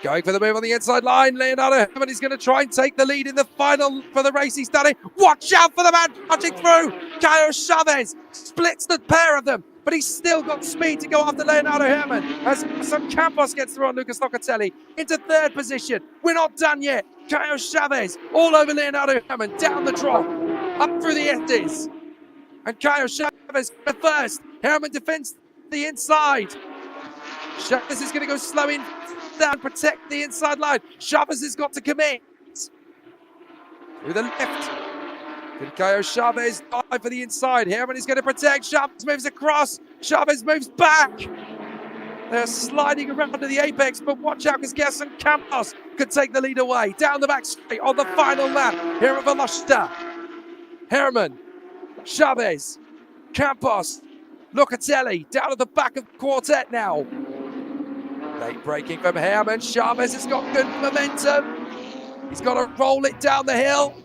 Going for the move on the inside line. Leonardo Herrmann is going to try and take the lead in the final for the race. He's done it. Watch out for the man punching through. Caio Chavez splits the pair of them, but he's still got speed to go after Leonardo Herrmann as some Campos gets through on Lucas Locatelli into 3rd position. We're not done yet. Caio Chavez all over Leonardo Herrmann, down the drop, up through the Estes. And Caio Chavez first. Herrmann defends the inside. Chavez is going to go slow in down, protect the inside line. Chavez has got to commit. Through the left. Can Caio Chavez dive for the inside? Herrmann is going to protect. Chavez moves across. Chavez moves back. They're sliding around to the apex, but watch out because Gerson Campos could take the lead away. Down the back straight on the final lap here at Velocitta. Herrmann, Chavez, Campos, Locatelli down at the back of the quartet now. Late braking from Herrmann. Chavez has got good momentum. He's got to roll it down the hill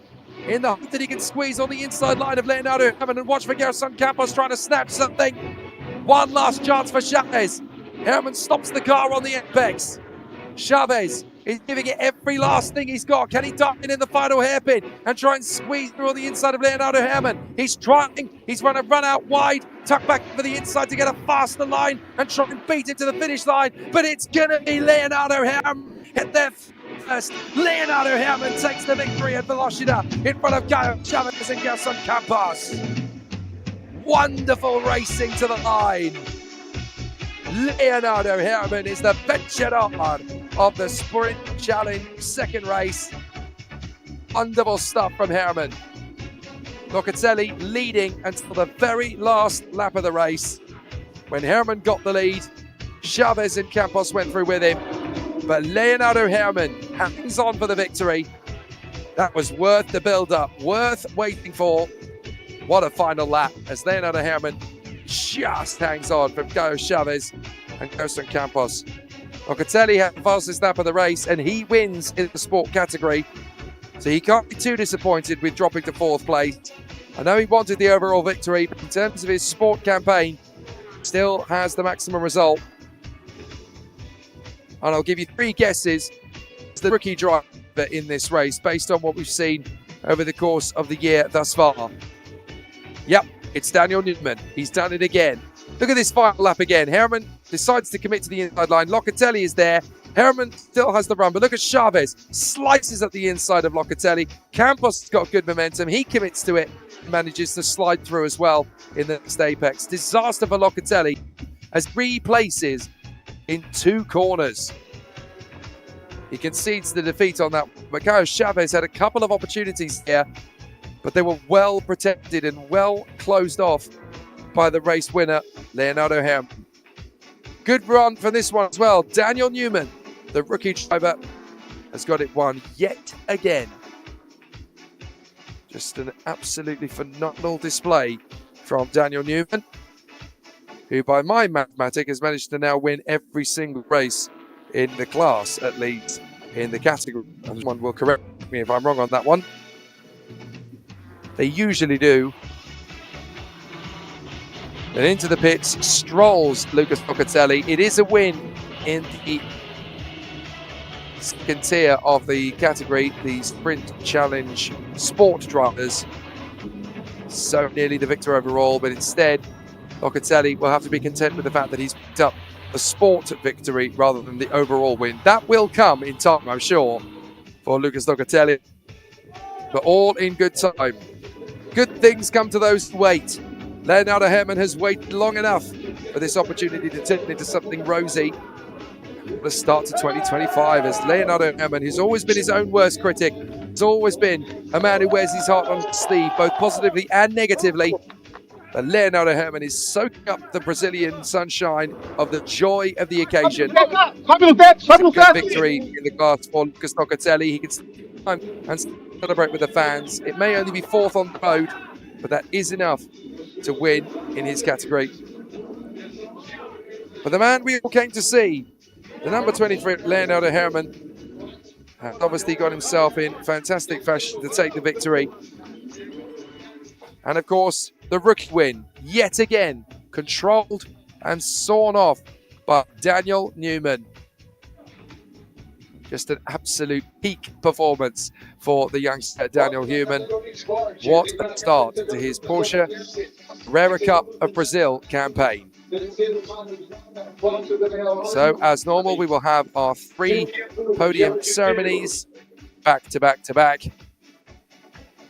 in the hope that he can squeeze on the inside line of Leonardo Herrmann, and watch for Gerson Campos trying to snatch something. One last chance for Chavez. Herrmann stops the car on the apex. Chavez is giving it every last thing he's got. Can he dive in the final hairpin and try and squeeze through on the inside of Leonardo Herrmann? He's trying. He's going to run out wide, tuck back for the inside to get a faster line and try and beat it to the finish line. But it's going to be Leonardo Herrmann hit there first. Leonardo Herrmann takes the victory at Velocitta in front of Caio Chavez and Gerson Campos. Wonderful racing to the line. Leonardo Herrmann is the veteran of the Sprint Challenge 2nd race. wonderful stuff from Herman. Locatelli leading until the very last lap of the race. When Herman got the lead, Chavez and Campos went through with him. But Leonardo Herman hangs on for the victory. That was worth the build-up, worth waiting for. What a final lap as Leonardo Herman just hangs on from Carlos Chavez and Gerson Campos. Locatelli had the fastest lap of the race and he wins in the sport category. So he can't be too disappointed with dropping to 4th place. I know he wanted the overall victory, but in terms of his sport campaign, still has the maximum result. And I'll give you 3 guesses as the rookie driver in this race based on what we've seen over the course of the year thus far. Yep, it's Daniel Newman. He's done it again. Look at this final lap again. Herman decides to commit to the inside line. Locatelli is there. Herman still has the run, but look at Chavez. Slices at the inside of Locatelli. Campos has got good momentum. He commits to it. Manages to slide through as well in the next apex. Disaster for Locatelli as 3 places in 2 corners. He concedes the defeat on that. But Carlos Chavez had a couple of opportunities here, but they were well protected and well closed off by the race winner, Leonardo Herman. Good run from this one as well. Daniel Newman, the rookie driver, has got it won yet again. Just an absolutely phenomenal display from Daniel Newman, who by my mathematic has managed to now win every single race in the class, at least in the category. Someone will correct me if I'm wrong on that one. They usually do. And into the pits strolls Lucas Locatelli. It is a win in the second tier of the category, the Sprint Challenge Sport drivers. So nearly the victor overall, but instead Locatelli will have to be content with the fact that he's picked up the sport victory rather than the overall win. That will come in time, I'm sure, for Lucas Locatelli, but all in good time. Good things come to those who wait. Leonardo Herman has waited long enough for this opportunity to turn into something rosy. The start to 2025 as Leonardo Herman, who's always been his own worst critic, has always been a man who wears his heart on his sleeve, both positively and negatively. But Leonardo Herman is soaking up the Brazilian sunshine of the joy of the occasion. Good victory in the class for Lucas Locatelli. He can time and celebrate with the fans. It may only be 4th on the road, but that is enough to win in his category. But the man we all came to see, the number 23, Leonardo Herman, has obviously got himself in fantastic fashion to take the victory. And of course, the rookie win, yet again, controlled and sawn off by Daniel Newman. Just an absolute peak performance for the youngster Daniel Newman. What a start to his Porsche Carrera Cup of Brazil campaign. So, as normal, we will have our 3 podium ceremonies back to back to back.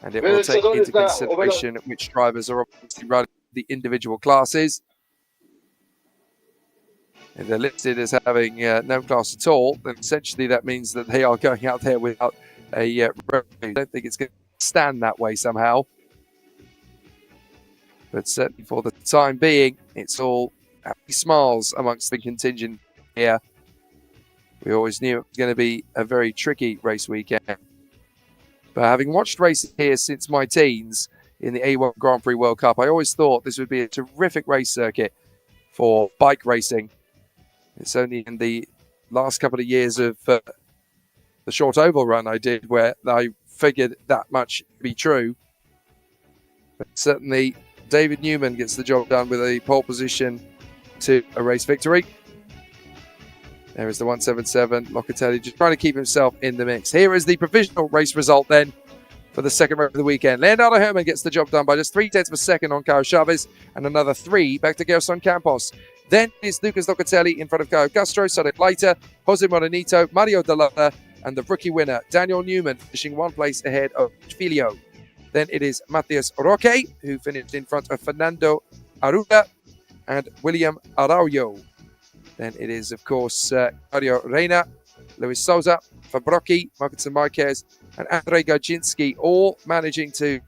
And it will take into consideration which drivers are obviously running the individual classes. If they're listed as having no class at all, then essentially that means that they are going out there without a referee. I don't think it's going to stand that way somehow. But certainly for the time being, it's all happy smiles amongst the contingent here. We always knew it was going to be a very tricky race weekend. But having watched races here since my teens in the A1 Grand Prix World Cup, I always thought this would be a terrific race circuit for bike racing. It's only in the last couple of years of the short oval run I did where I figured that much to be true. But certainly David Newman gets the job done with a pole position to a race victory. There is the 177. Locatelli just trying to keep himself in the mix. Here is the provisional race result then for the second race of the weekend. Leonardo Herman gets the job done by just 0.3 of a second on Carlos Chavez and another 3 back to Gerson Campos. Then is Lucas Locatelli in front of Caio Castro, Sonic Leiter, Jose Morenito, Mario Dallara, and the rookie winner, Daniel Newman, finishing 1 place ahead of Filio. Then it is Matheus Roque, who finished in front of Fernando Arruda and William Araujo. Then it is, of course, Mario Reina, Luis Souza, Fabrocchi, Marcos Marquez, and Andrzej Gajinski all managing to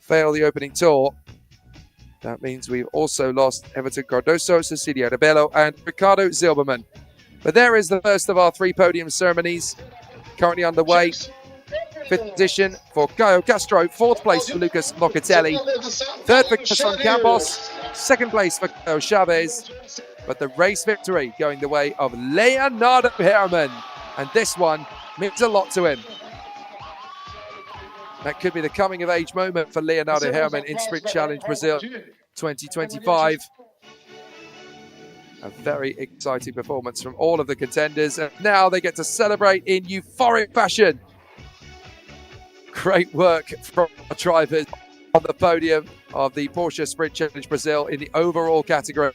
fail the opening tour. That means we've also lost Everton Cardoso, Cecilia Rebello, and Ricardo Zilberman. But there is the first of our 3 podium ceremonies currently underway. 5th position for Caio Castro, 4th place for Lucas Locatelli, 3rd for Gaston Campos, 2nd place for Caio Chavez, but the race victory going the way of Leonardo Herrmann, and this one means a lot to him. That could be the coming of age moment for Leonardo Herrmann in Sprint Challenge Brazil 2025. A very exciting performance from all of the contenders, and now they get to celebrate in euphoric fashion. Great work from our drivers on the podium of the Porsche Sprint Challenge Brazil in the overall category.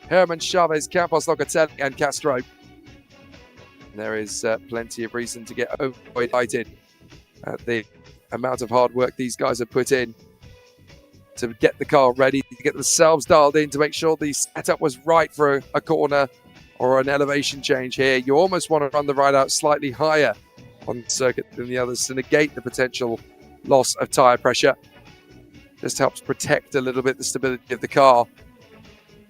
Herrmann, Chavez, Campos, Locatelli and Castro. There is plenty of reason to get overexcited at the amount of hard work these guys have put in to get the car ready, to get themselves dialed in, to make sure the setup was right for a corner or an elevation change here. You almost want to run the ride out slightly higher on the circuit than the others to negate the potential loss of tyre pressure. Just helps protect a little bit the stability of the car.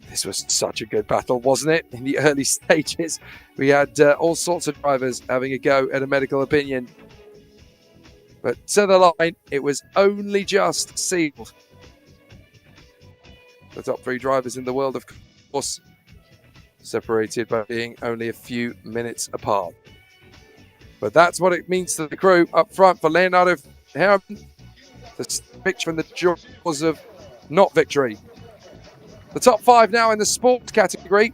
This was such a good battle, wasn't it? In the early stages, we had all sorts of drivers having a go at a medical opinion. But to the line, it was only just sealed. The top 3 drivers in the world, of course, separated by being only a few minutes apart. But that's what it means to the crew up front for Leonardo Herrmann. The picture from the jaws of not victory. The top 5 now in the sports category.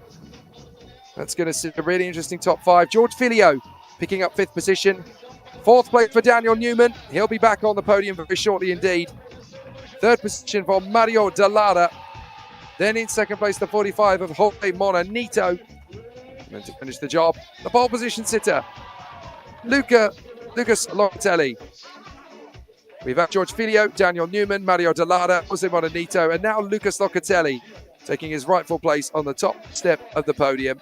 That's going to see a really interesting top 5. George Filio picking up 5th position. 4th place for Daniel Newman. He'll be back on the podium very shortly indeed. 3rd position for Mario Dallara. Then in 2nd place, the 45 of Jorge Monanito. And to finish the job, the pole position sitter, Lucas Locatelli. We've had George Filio, Daniel Newman, Mario Dallara, Jose Monanito, and now Lucas Locatelli taking his rightful place on the top step of the podium.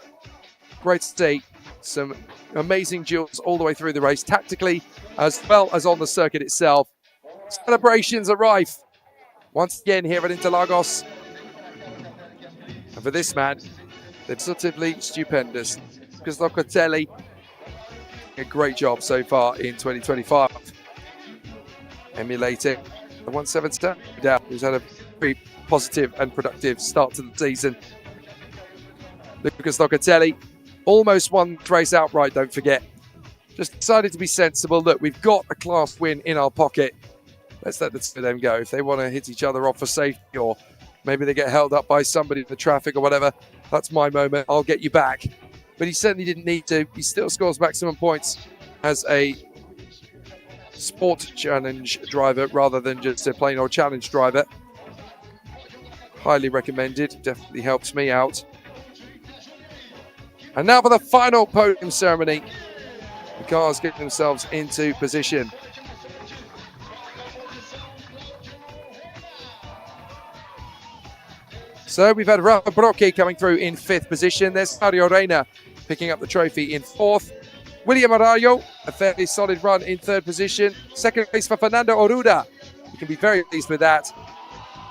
Great to see some amazing duels all the way through the race, tactically as well as on the circuit itself. Celebrations are rife once again here at Interlagos. And for this man, they're positively stupendous. Because Locatelli, a great job so far in 2025. Emulating the 177 who's had a very positive and productive start to the season. Lucas Locatelli almost won the race outright, don't forget. Just decided to be sensible. Look, we've got a class win in our pocket. Let's let the two of them go. If they want to hit each other off for safety, or maybe they get held up by somebody in the traffic or whatever, that's my moment. I'll get you back. But he certainly didn't need to. He still scores maximum points as a sport challenge driver rather than just a plain old challenge driver. Highly recommended. Definitely helps me out. And now for the final podium ceremony. The cars get themselves into position. So we've had Rafa Brocchi coming through in 5th position. There's Mario Reina picking up the trophy in 4th. William Arroyo, a fairly solid run in 3rd position. 2nd place for Fernando Oruda. You can be very pleased with that.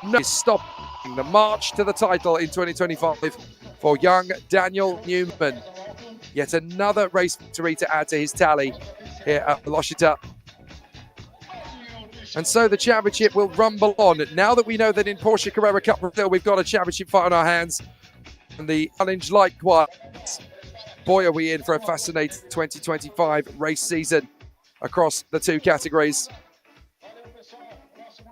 No stopping the march to the title in 2025 for young Daniel Newman. Yet another race victory to add to his tally here at Velocitta. And so the championship will rumble on. Now that we know that in Porsche Carrera Cup Brazil, we've got a championship fight on our hands. And the challenge likewise. Boy, are we in for a fascinating 2025 race season across the 2 categories.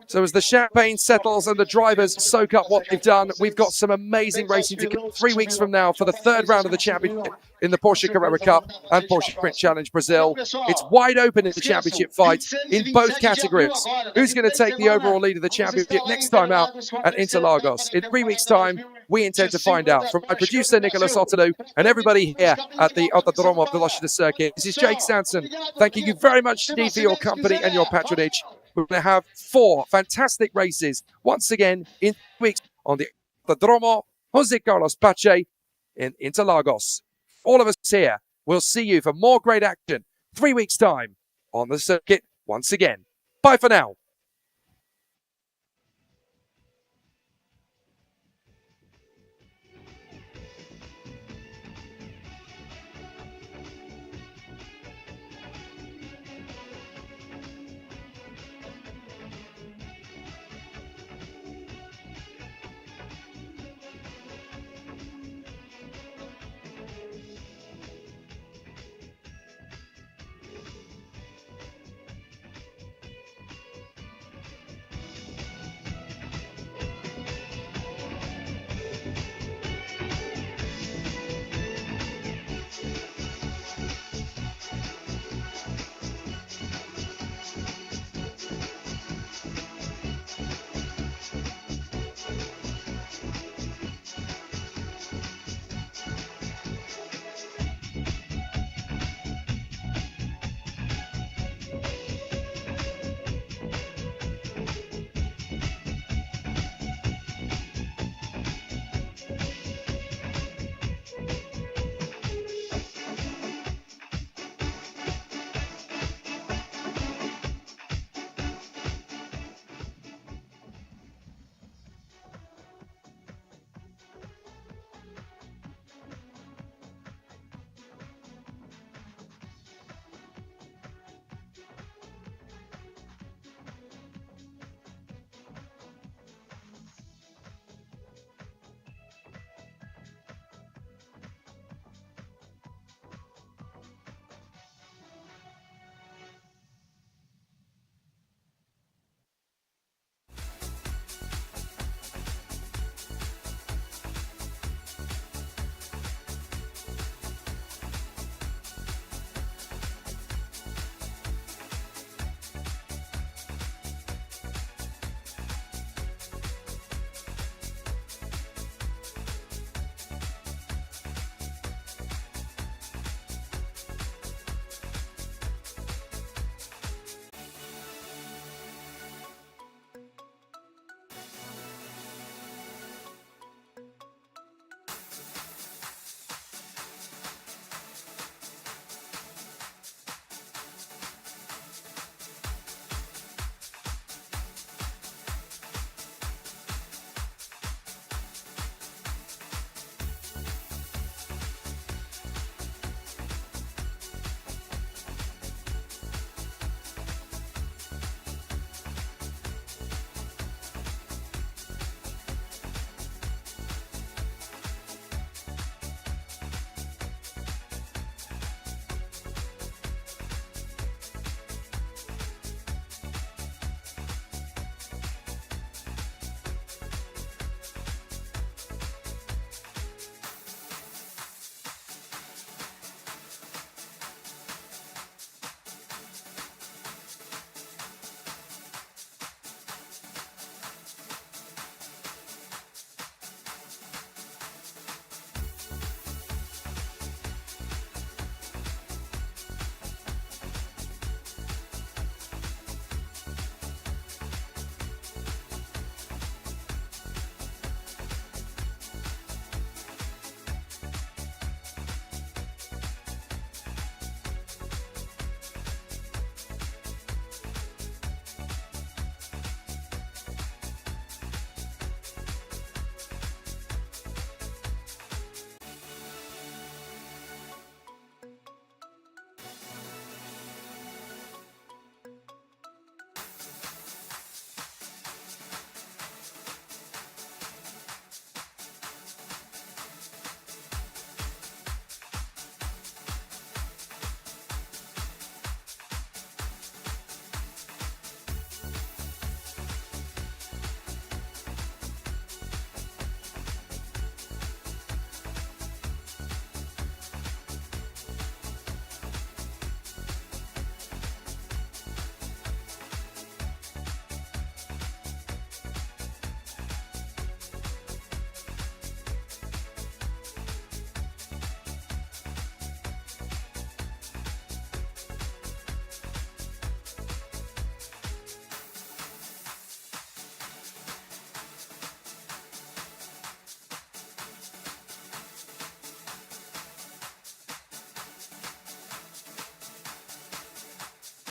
So as the champagne settles and the drivers soak up what they've done, we've got some amazing racing to come 3 weeks from now for the 3rd round of the championship in the Porsche Carrera Cup and Porsche Sprint Challenge Brazil. It's wide open in the championship fight in both categories. Who's going to take the overall lead of the championship next time out at Interlagos? In 3 weeks' time, we intend to find out. From my producer, Nicholas Ottolu, and everybody here at the autódromo Velocitta circuit, this is Jake Sanson, thanking you very much indeed for your company and your patronage. We're going to have 4 fantastic races once again in 3 weeks on the Autódromo José Carlos Pache in Interlagos. All of us here will see you for more great action 3 weeks' time on the circuit once again. Bye for now.